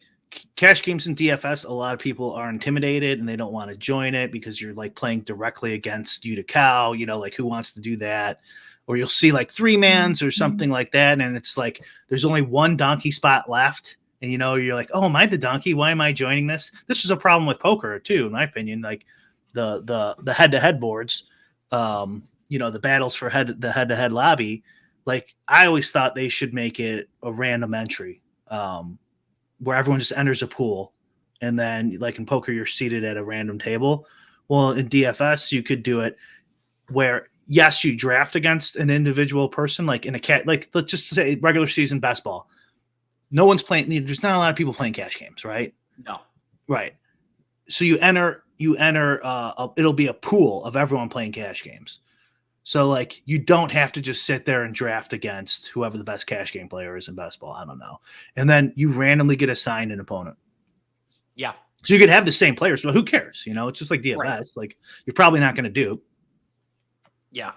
cash games in DFS, a lot of people are intimidated and they don't want to join it because you're like playing directly against you to cow, you know, like who wants to do that? Or you'll see like 3-mans or something like that. And it's like, there's only one donkey spot left. And, you know, you're like, oh, am I the donkey? Why am I joining this? This is a problem with poker too, in my opinion, like the head-to-head boards, you know, the battles for the head-to-head lobby. Like I always thought they should make it a random entry where everyone just enters a pool. And then like in poker, you're seated at a random table. Well, in DFS, you could do it where, yes, you draft against an individual person, like in a cat, like let's just say regular season best ball. No one's playing. There's not a lot of people playing cash games, right? No. Right. So you enter, it'll be a pool of everyone playing cash games. So like, you don't have to just sit there and draft against whoever the best cash game player is in best ball. I don't know. And then you randomly get assigned an opponent. Yeah. So you could have the same players. Well, who cares? You know, it's just like DFS. Right. Like you're probably not going to do. Yeah.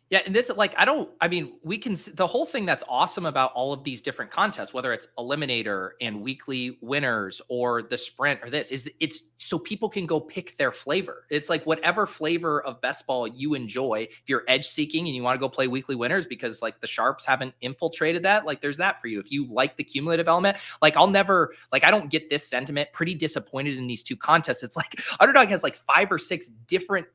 Yeah. And this, like, we can, the whole thing that's awesome about all of these different contests, whether it's Eliminator and weekly winners or the sprint or this, is it's so people can go pick their flavor. It's like whatever flavor of best ball you enjoy. If you're edge seeking and you want to go play weekly winners because like the sharps haven't infiltrated that, like there's that for you. If you like the cumulative element, like I don't get this sentiment. Pretty disappointed in these 2 contests. It's like Underdog has like 5 or 6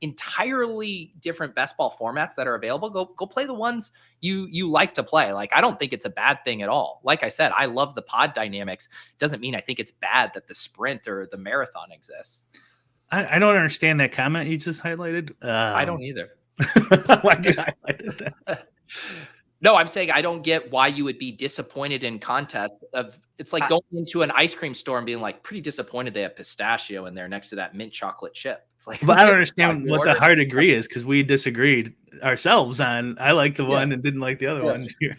entirely different best ball formats that are available. Go play the ones you like to play. Like, I don't think it's a bad thing at all. Like I said, I love the pod dynamics. Doesn't mean I think it's bad that the sprint or the marathon exists. I don't understand that comment you just highlighted. I don't either. Why'd you highlight that? No, I'm saying I don't get why you would be disappointed in contests. It's like going into an ice cream store and being like, pretty disappointed they have pistachio in there next to that mint chocolate chip. It's like, but I don't understand what the hard agree is because we disagreed ourselves on. I like the one and didn't like the other one here.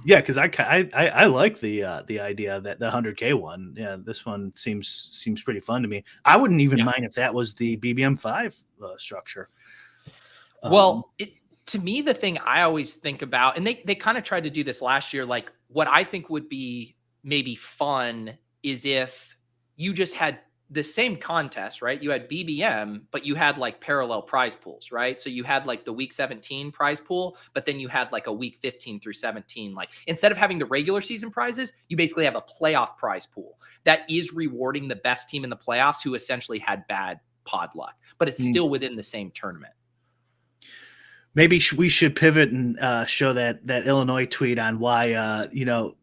Yeah, because I like the idea that the 100K one. Yeah, this one seems pretty fun to me. I wouldn't even mind if that was the BBM5 structure. Well, to me, the thing I always think about, and they kind of tried to do this last year, like what I think would be maybe fun is if you just had the same contest, right? You had BBM, but you had like parallel prize pools, right? So you had like the week 17 prize pool, but then you had like a week 15 through 17. Like instead of having the regular season prizes, you basically have a playoff prize pool that is rewarding the best team in the playoffs who essentially had bad pod luck, but it's still within the same tournament. Maybe we should pivot and show that Illinois tweet on why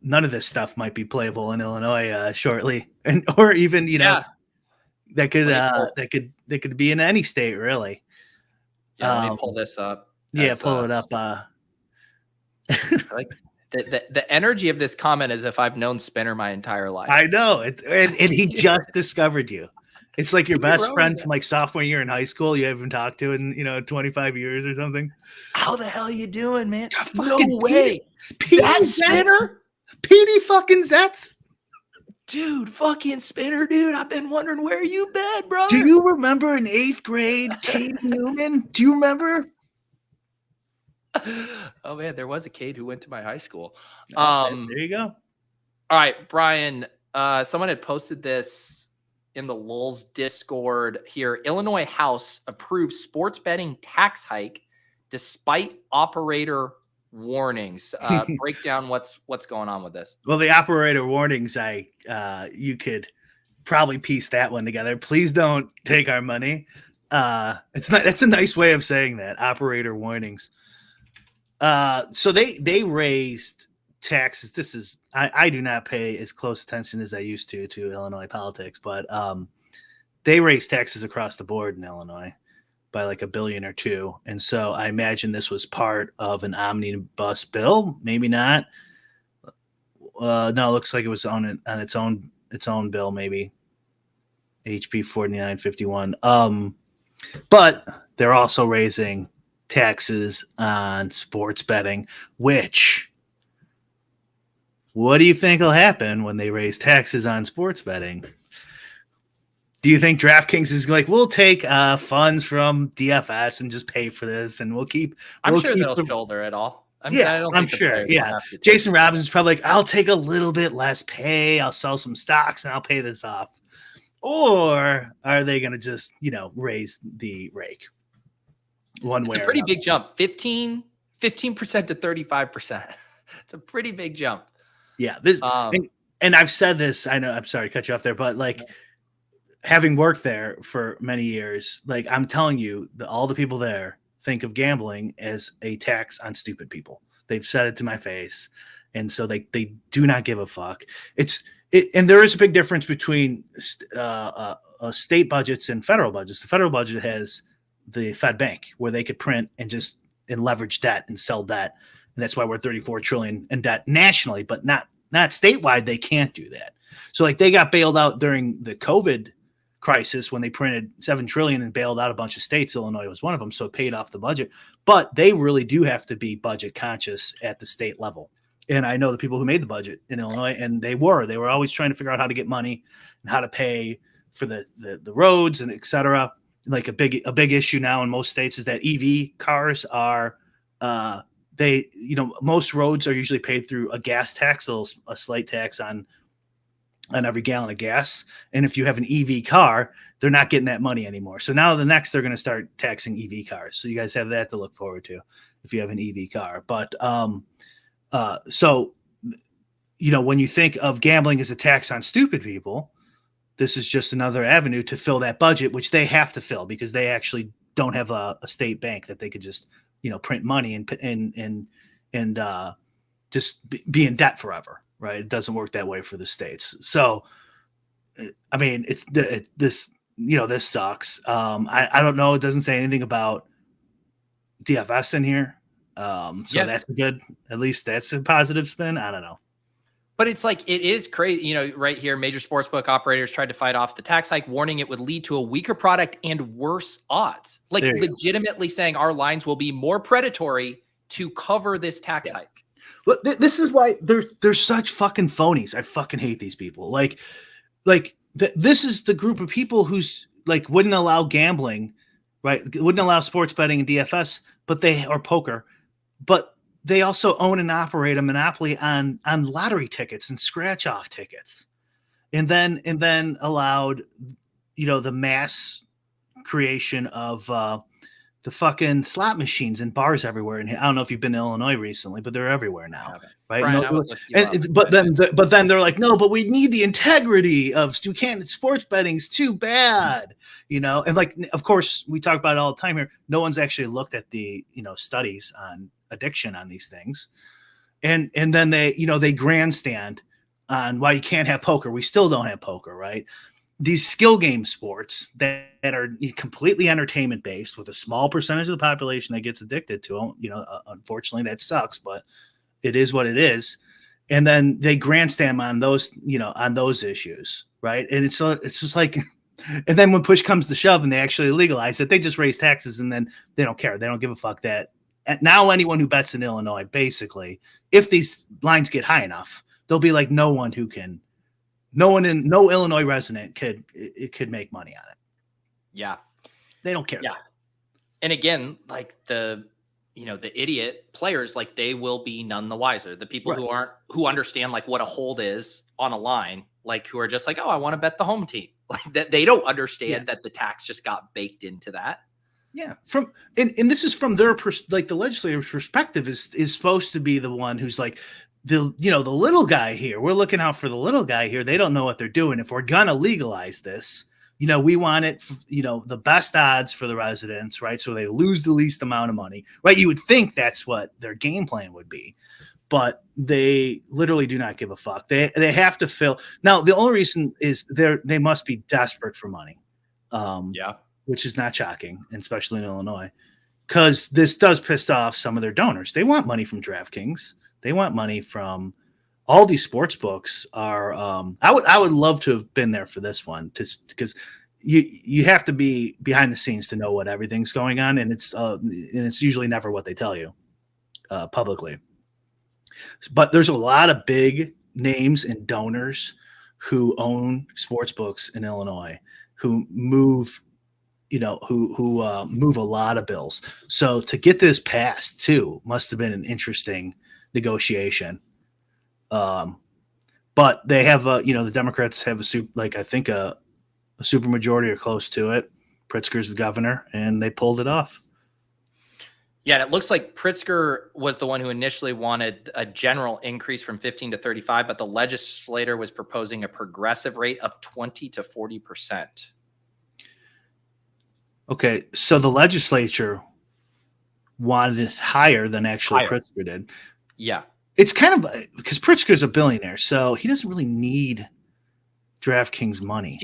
none of this stuff might be playable in Illinois shortly, or even that could be in any state really. Yeah, let me pull this up. Yeah, pull it up. Like the energy of this comment is if I've known Spinner my entire life. I know it, and he just discovered you. It's like your best friend from like sophomore year in high school you haven't talked to in 25 years or something. How the hell you doing, man? No way. That's Spinner? Petey fucking Zetz. Dude, fucking Spinner, dude. I've been wondering where you been, bro. Do you remember in 8th grade, Cade Newman? Do you remember? Oh man, there was a Cade who went to my high school. There you go. All right, Brian. Someone had posted this in the Lulz Discord here. Illinois House approves sports betting tax hike despite operator warnings. Break down what's going on with this. Well, the operator warnings, you could probably piece that one together. Please don't take our money. That's a nice way of saying that. Operator warnings. So they raised taxes. This is I do not pay as close attention as I used to Illinois politics, but they raised taxes across the board in Illinois by like $1 billion or $2 billion. And so I imagine this was part of an omnibus bill. Maybe not. No, it looks like it was on its own bill, maybe. HB 4951. But they're also raising taxes on sports betting, which, what do you think will happen when they raise taxes on sports betting? Do you think DraftKings is like, we'll take funds from DFS and just pay for this, and we'll I'm sure they'll shoulder it all. I'm sure. Yeah. Jason Robbins is probably like, I'll take a little bit less pay. I'll sell some stocks and I'll pay this off. Or are they going to just, raise the rake? It's a pretty big jump. 15% to 35%. It's a pretty big jump. Yeah. And I've said this, I know, I'm sorry to cut you off there, but having worked there for many years, I'm telling you, all the people there think of gambling as a tax on stupid people. They've said it to my face. And so they do not give a fuck. And there is a big difference between state budgets and federal budgets. The federal budget has the Fed Bank, where they could print and leverage debt and sell debt. And that's why we're $34 trillion in debt nationally, but not statewide. They can't do that. So they got bailed out during the COVID crisis when they printed $7 trillion and bailed out a bunch of states. Illinois was one of them. So it paid off the budget, but they really do have to be budget conscious at the state level. And I know the people who made the budget in Illinois, and they were always trying to figure out how to get money and how to pay for the roads and et cetera. A big issue now in most states is that EV cars are, most roads are usually paid through a gas tax, a slight tax on every gallon of gas. And if you have an EV car, they're not getting that money anymore. So now they're going to start taxing EV cars. So you guys have that to look forward to if you have an EV car. But, when you think of gambling as a tax on stupid people, this is just another avenue to fill that budget, which they have to fill because they actually don't have a state bank that they could just, print money and just be in debt forever. Right. It doesn't work that way for the states. So, I mean, this sucks. I don't know. It doesn't say anything about DFS in here. That's good. At least that's a positive spin. I don't know. But it's it is crazy. Right here, major sportsbook operators tried to fight off the tax hike, warning it would lead to a weaker product and worse odds. Legitimately saying our lines will be more predatory to cover this tax hike. Well, this is why they're such fucking phonies. I fucking hate these people. This is the group of people who's wouldn't allow gambling, right? Wouldn't allow sports betting and DFS, or poker, but they also own and operate a monopoly on lottery tickets and scratch off tickets, and then allowed, the mass creation of the fucking slot machines in bars everywhere. And I don't know if you've been to Illinois recently, but they're everywhere now, right? Brian, but then they're like, no, but we need the integrity of sports betting's too bad, and of course we talk about it all the time here. No one's actually looked at the studies on addiction on these things, and then they grandstand on why you can't have poker. We still don't have poker, right? These skill game sports that are completely entertainment based with a small percentage of the population that gets addicted to them. Unfortunately that sucks, but it is what it is. And then they grandstand on those, on those issues. Right. And it's just and then when push comes to shove and they actually legalize it, they just raise taxes and then they don't care. They don't give a fuck that. And now anyone who bets in Illinois, basically, if these lines get high enough, there'll be no Illinois resident could make money on it. Yeah. They don't care. Yeah. And again, the idiot players, they will be none the wiser. The people who understand what a hold is on a line, who are just oh, I want to bet the home team. That they don't understand that the tax just got baked into that. Yeah, and this is from their like the legislator's perspective is supposed to be the one who's like the little guy here. We're looking out for the little guy here. They don't know what they're doing. If we're gonna legalize this, we want it, the best odds for the residents, right? So they lose the least amount of money, right? You would think that's what their game plan would be, but they literally do not give a fuck. They have to fill. Now the only reason is they must be desperate for money. Yeah. Which is not shocking, especially in Illinois, because this does piss off some of their donors. They want money from DraftKings. They want money from all these sports books. I would love to have been there for this one, because you have to be behind the scenes to know what everything's going on, and it's usually never what they tell you publicly. But there's a lot of big names and donors who own sports books in Illinois who move. Who move a lot of bills. So to get this passed too must have been an interesting negotiation. But they have the Democrats have I think a super majority or close to it. Pritzker's the governor, and they pulled it off. Yeah, and it looks like Pritzker was the one who initially wanted a general increase from 15 to 35, but the legislator was proposing a progressive rate of 20 to 40%. Okay, so the legislature wanted it higher than actually Pritzker did. Yeah. It's kind of because Pritzker's a billionaire, so he doesn't really need DraftKings money.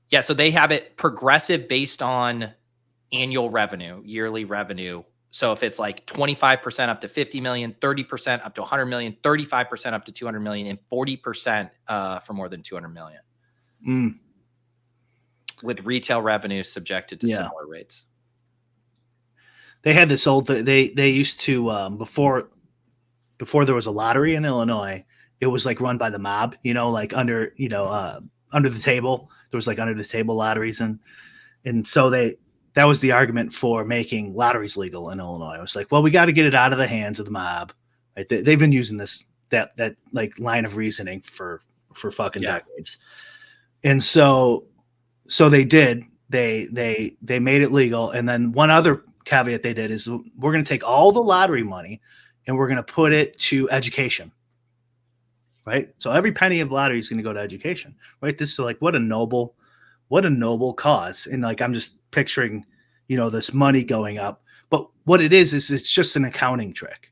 Yeah, so they have it progressive based on annual revenue, yearly revenue. So if it's like 25% up to 50 million, 30% up to 100 million, 35% up to 200 million, and 40% for more than 200 million. With retail revenue subjected to similar rates. They had this old they used to before there was a lottery in Illinois, it was like run by the mob, like under the table. There was like under the table lotteries, and so that was the argument for making lotteries legal in Illinois. It was like, well, we got to get it out of the hands of the mob. Right? They've been using that like line of reasoning for fucking decades. And so they did. They made it legal. And then one other caveat they did is we're going to take all the lottery money and we're going to put it to education. Right? So every penny of lottery is going to go to education. Right? This is like what a noble cause. And like I'm just picturing, this money going up. But what it is it's just an accounting trick.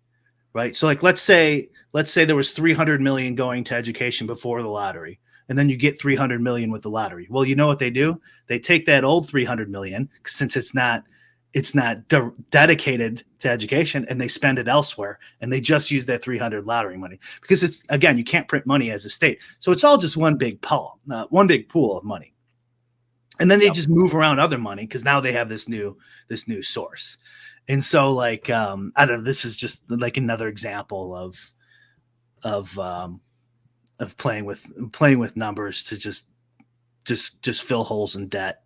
Right? So like let's say there was 300 million going to education before the lottery. And then you get 300 million with the lottery. Well, you know what they do? They take that old 300 million, since it's not dedicated to education, and they spend it elsewhere, and they just use that 300 lottery money because it's, again, you can't print money as a state. So it's all just one big pool of money. And then they just move around other money because now they have this new source. And so like, I don't know, this is just like another example of playing with numbers to just fill holes in debt.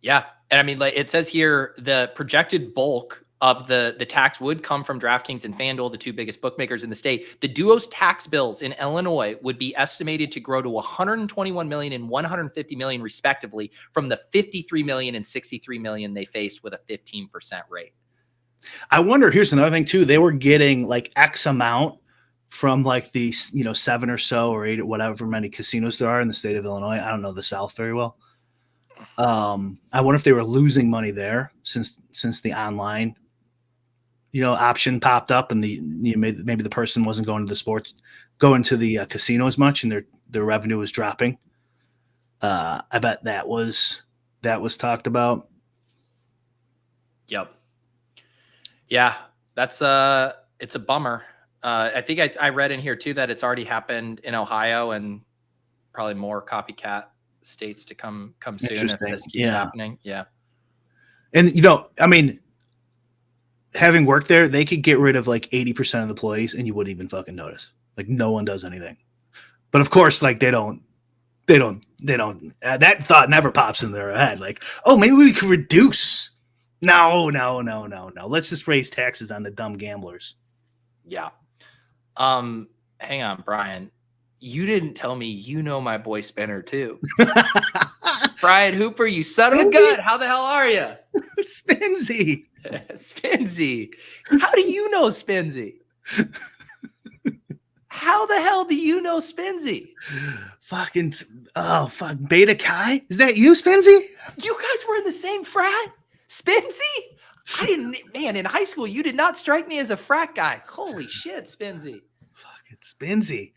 Yeah. And I mean, like it says here, the projected bulk of the tax would come from DraftKings and FanDuel, the two biggest bookmakers in the state. The duo's tax bills in Illinois would be estimated to grow to 121 million and 150 million respectively from the 53 million and 63 million they faced with a 15% rate. I wonder, here's another thing too. They were getting like X amount from like the 7 or so or 8 or whatever many casinos there are in the state of Illinois. I don't know the South very well. I wonder if they were losing money there since the online option popped up, and maybe the person wasn't going to the casino as much, and their revenue was dropping. I bet that was talked about. Yep. Yeah, that's it's a bummer. I think I read in here too that it's already happened in Ohio, and probably more copycat states to come soon if this keeps happening. Yeah. And I mean, having worked there, they could get rid of like 80% of the employees and you wouldn't even fucking notice. Like no one does anything. But of course, like they don't that thought never pops in their head. Like, oh, maybe we could reduce. No. Let's just raise taxes on the dumb gamblers. Yeah. Hang on, Brian. You didn't tell me my boy Spinner too. Brian Hooper, you son of a Spinsy? gun. How the hell are you? Spinsy. Spinsy. How do you know Spinsy? How the hell do you know Spinsy? Fuck. Beta Chi? Is that you, Spinsy? You guys were in the same frat? Spinsy? I didn't, man, in high school, you did not strike me as a frat guy. Holy shit, Spinsy. Fucking Spinsy.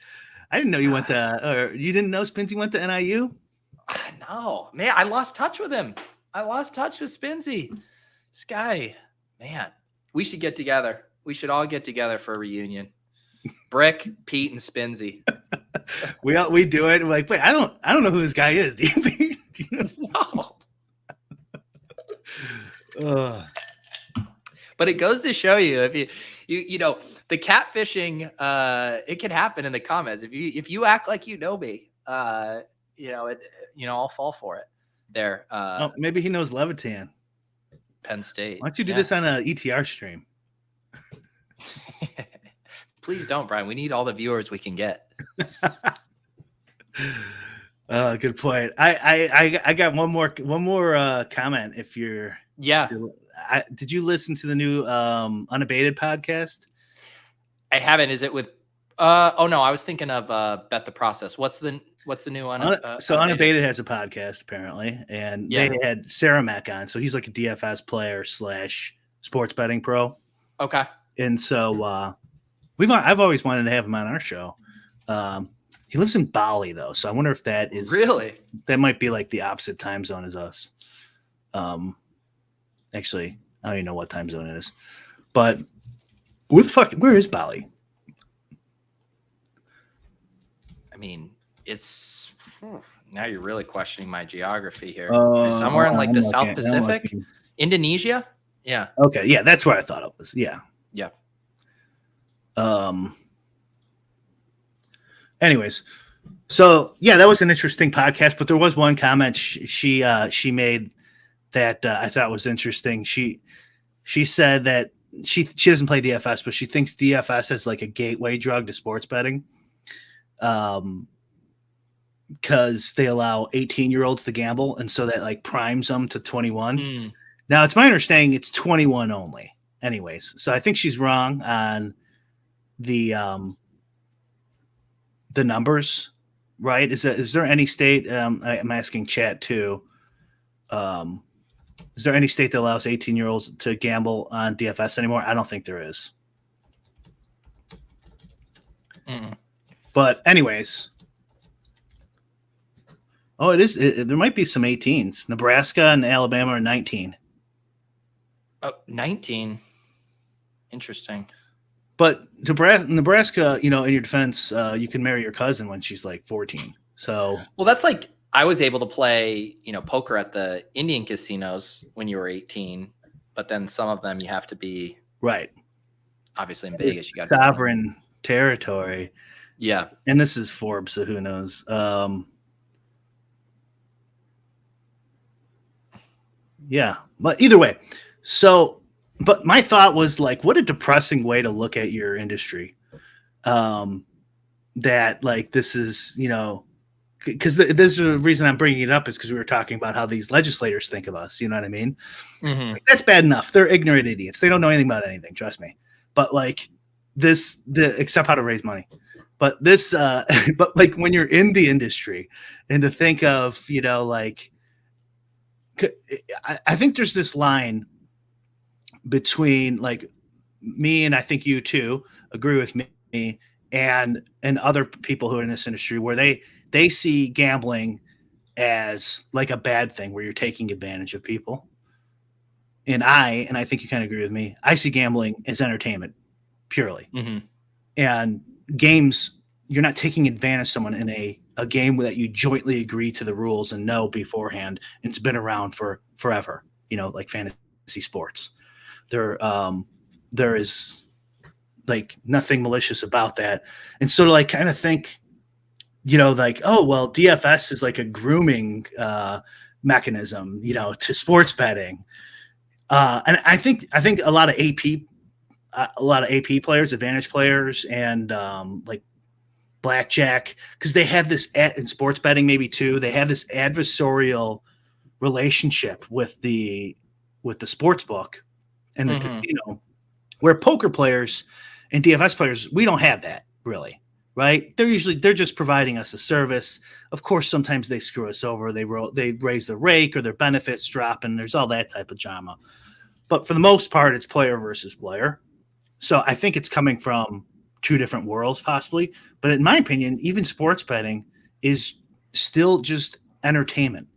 I didn't know you went to, or you didn't know Spinsy went to NIU? No, man, I lost touch with him. I lost touch with Spinsy. This guy, man, we should get together. We should all get together for a reunion. Bric, Pete, and Spinsy. We do it. We're like, wait, I don't know who this guy is. Do you No. know? But it goes to show you, if you know, the catfishing, it can happen in the comments. If you act like you know me, I'll fall for it. There. Maybe he knows Levitan. Penn State. Why don't you do this on a ETR stream? Please don't, Brian. We need all the viewers we can get. Good point. I got one more comment. If you're did you listen to the new Unabated podcast? I haven't. Is it with? Oh no, I was thinking of Bet the Process. What's the new one? So Unabated has a podcast apparently, and they had Sarah Mack on. So he's like a DFS player / sports betting pro. Okay. And so I've always wanted to have him on our show. He lives in Bali though, so I wonder if that is really, that might be like the opposite time zone as us. Actually, I don't even know what time zone it is, but where is Bali? I mean, it's now you're really questioning my geography here. Somewhere in like the South Pacific, Indonesia. Yeah. Okay. Yeah, that's where I thought it was. Yeah. Yeah. Anyways, so yeah, that was an interesting podcast, but there was one comment she made that I thought was interesting. She said that she doesn't play DFS, but she thinks DFS is like a gateway drug to sports betting. Because they allow 18-year-olds to gamble, and so that like primes them to 21. Now it's my understanding it's 21 only. Anyways, so I think she's wrong on the numbers, right? Is there any state? I'm asking chat too. Is there any state that allows 18-year-olds to gamble on DFS anymore? I don't think there is. But anyways, it is. There might be some 18s. Nebraska and Alabama are 19. Oh, 19. Interesting. But Nebraska, in your defense, you can marry your cousin when she's like 14. So, well, that's like I was able to play, poker at the Indian casinos when you were 18, but then some of them you have to be right. Obviously in Vegas, you got sovereign territory. Yeah, and this is Forbes, so who knows? Yeah, but either way, so. But my thought was like, what a depressing way to look at your industry. That like this is, because there's a reason I'm bringing it up is because we were talking about how these legislators think of us. You know what I mean? Mm-hmm. Like, that's bad enough. They're ignorant idiots. They don't know anything about anything. Trust me. But like except how to raise money. But but like when you're in the industry and to think of, like, I think there's this line between like me and I think you too agree with me and other people who are in this industry where they see gambling as like a bad thing where you're taking advantage of people. And I think you kind of agree with me. I see gambling as entertainment purely. Mm-hmm. And games, you're not taking advantage of someone in a game that you jointly agree to the rules and know beforehand. And it's been around for forever, like fantasy sports. There is like nothing malicious about that. And so to like kind of think, like, oh, well, DFS is like a grooming mechanism, to sports betting. And I think a lot of AP players, advantage players, and like blackjack, because they have this in sports betting maybe too. They have this adversarial relationship with the sports book and the Mhm. casino, where poker players and DFS players, we don't have that really, right? They're just providing us a service. Of course, sometimes they screw us over. They raise the rake or their benefits drop, and there's all that type of drama. But for the most part, it's player versus player. So I think it's coming from two different worlds possibly. But in my opinion, even sports betting is still just entertainment.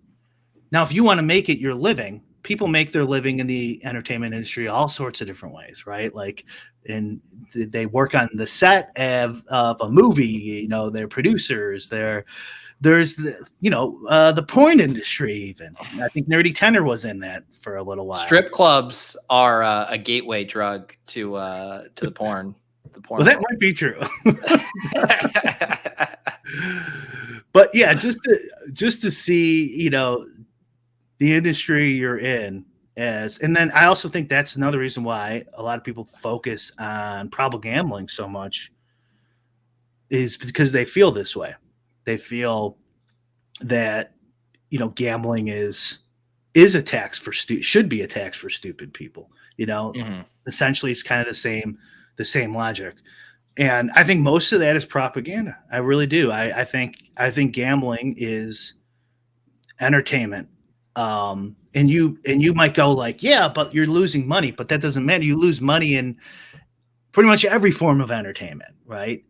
Now, if you want to make it your living, people make their living in the entertainment industry all sorts of different ways, right? Like, and they work on the set of a movie. You know, they're producers. There's the porn industry. Even I think Nerdy Tenor was in that for a little while. Strip clubs are a gateway drug to the porn. The porn. Well, that might be true. But yeah, just to see, you know, the industry you're in and then I also think that's another reason why a lot of people focus on probable gambling so much is because they feel this way. They feel that, you know, gambling is a tax for should be a tax for stupid people. You know, essentially it's kind of the same logic. And I think most of that is propaganda. I really do. I think gambling is entertainment. And you might go like, yeah, but you're losing money, but that doesn't matter. You lose money in pretty much every form of entertainment, right?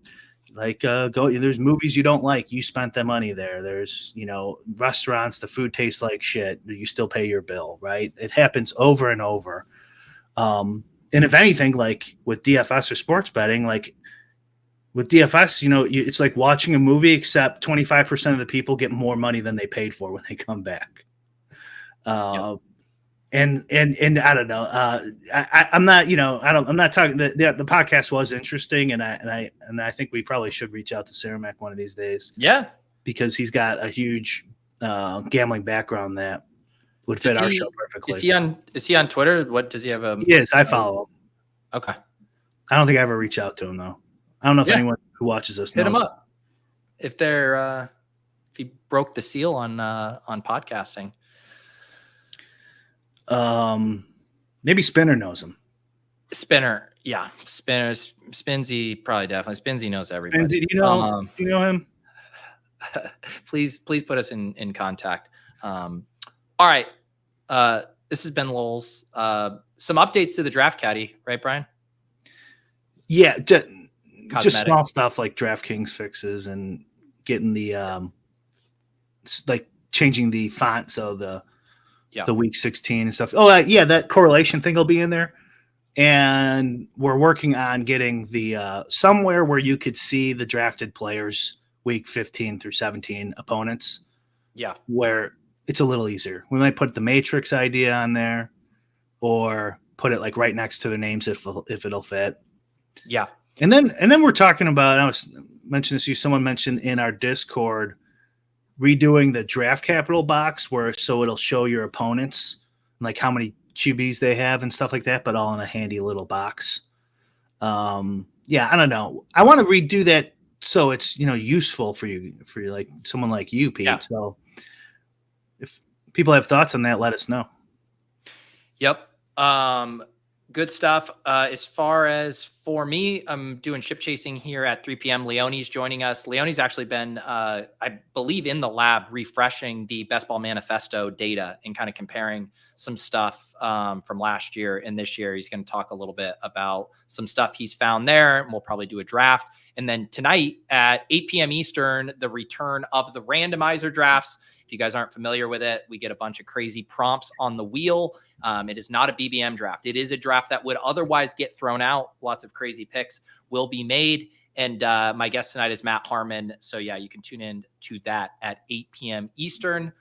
Like there's movies you don't like, you spent the money there. There's, you know, restaurants, the food tastes like shit, you still pay your bill, right? It happens over and over. And if anything, like with DFS or sports betting, like with DFS, you know, it's like watching a movie, except 25% of the people get more money than they paid for when they come back. Yep. And I don't know. I'm not, you know, I'm not talking. The podcast was interesting, and I think we probably should reach out to Cermak one of these days. Yeah, because he's got a huge gambling background that would fit our show perfectly. Is he on Twitter? What does he have? He is. I follow him. Okay. I don't think I ever reach out to him though. I don't know if anyone who watches us hit knows him up if they're if he broke the seal on podcasting. Maybe Spinner knows him. Spinner, yeah. Spinsy, probably definitely. Spinsy knows everybody. Spinsy, do you know him? Please put us in contact. All right. This has been Lowell's. Some updates to the draft caddy, right, Brian? Yeah, just small stuff like DraftKings fixes and getting the like changing the font so the week 16 and stuff. Oh, yeah, that correlation thing will be in there. And we're working on getting the somewhere where you could see the drafted players week 15 through 17 opponents. Yeah. Where it's a little easier. We might put the matrix idea on there or put it like right next to the names if it'll fit. Yeah. And then we're talking about, I was mentioning this to you, someone mentioned in our Discord, redoing the draft capital box so it'll show your opponents, like how many QBs they have and stuff like that, but all in a handy little box. Yeah, I don't know. I want to redo that so it's, you know, useful for you like someone like you, Pete. Yeah. So if people have thoughts on that, let us know. Yep. Good stuff. As far as for me, I'm doing ship chasing here at 3 p.m. Leone's joining us. Leone's actually been, I believe, in the lab refreshing the Best Ball Manifesto data and kind of comparing some stuff from last year and this year. He's going to talk a little bit about some stuff he's found there, and we'll probably do a draft. And then tonight at 8 p.m. Eastern, the return of the randomizer drafts. If you guys aren't familiar with it, we get a bunch of crazy prompts on the wheel. It is not a BBM draft. It is a draft that would otherwise get thrown out. Lots of crazy picks will be made. And my guest tonight is Matt Harmon. So yeah, you can tune in to that at 8 p.m. Eastern.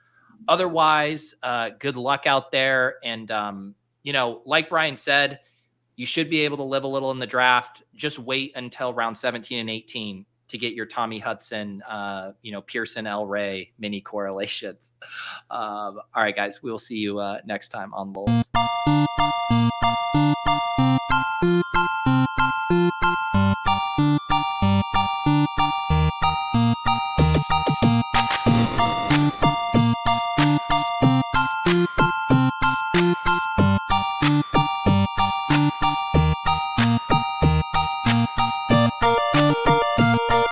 Otherwise, good luck out there. And, you know, like Brian said, you should be able to live a little in the draft. Just wait until round 17 and 18 to get your Tommy Hudson, Pearson L. Ray mini correlations. All right, guys, we will see you next time on Lulz.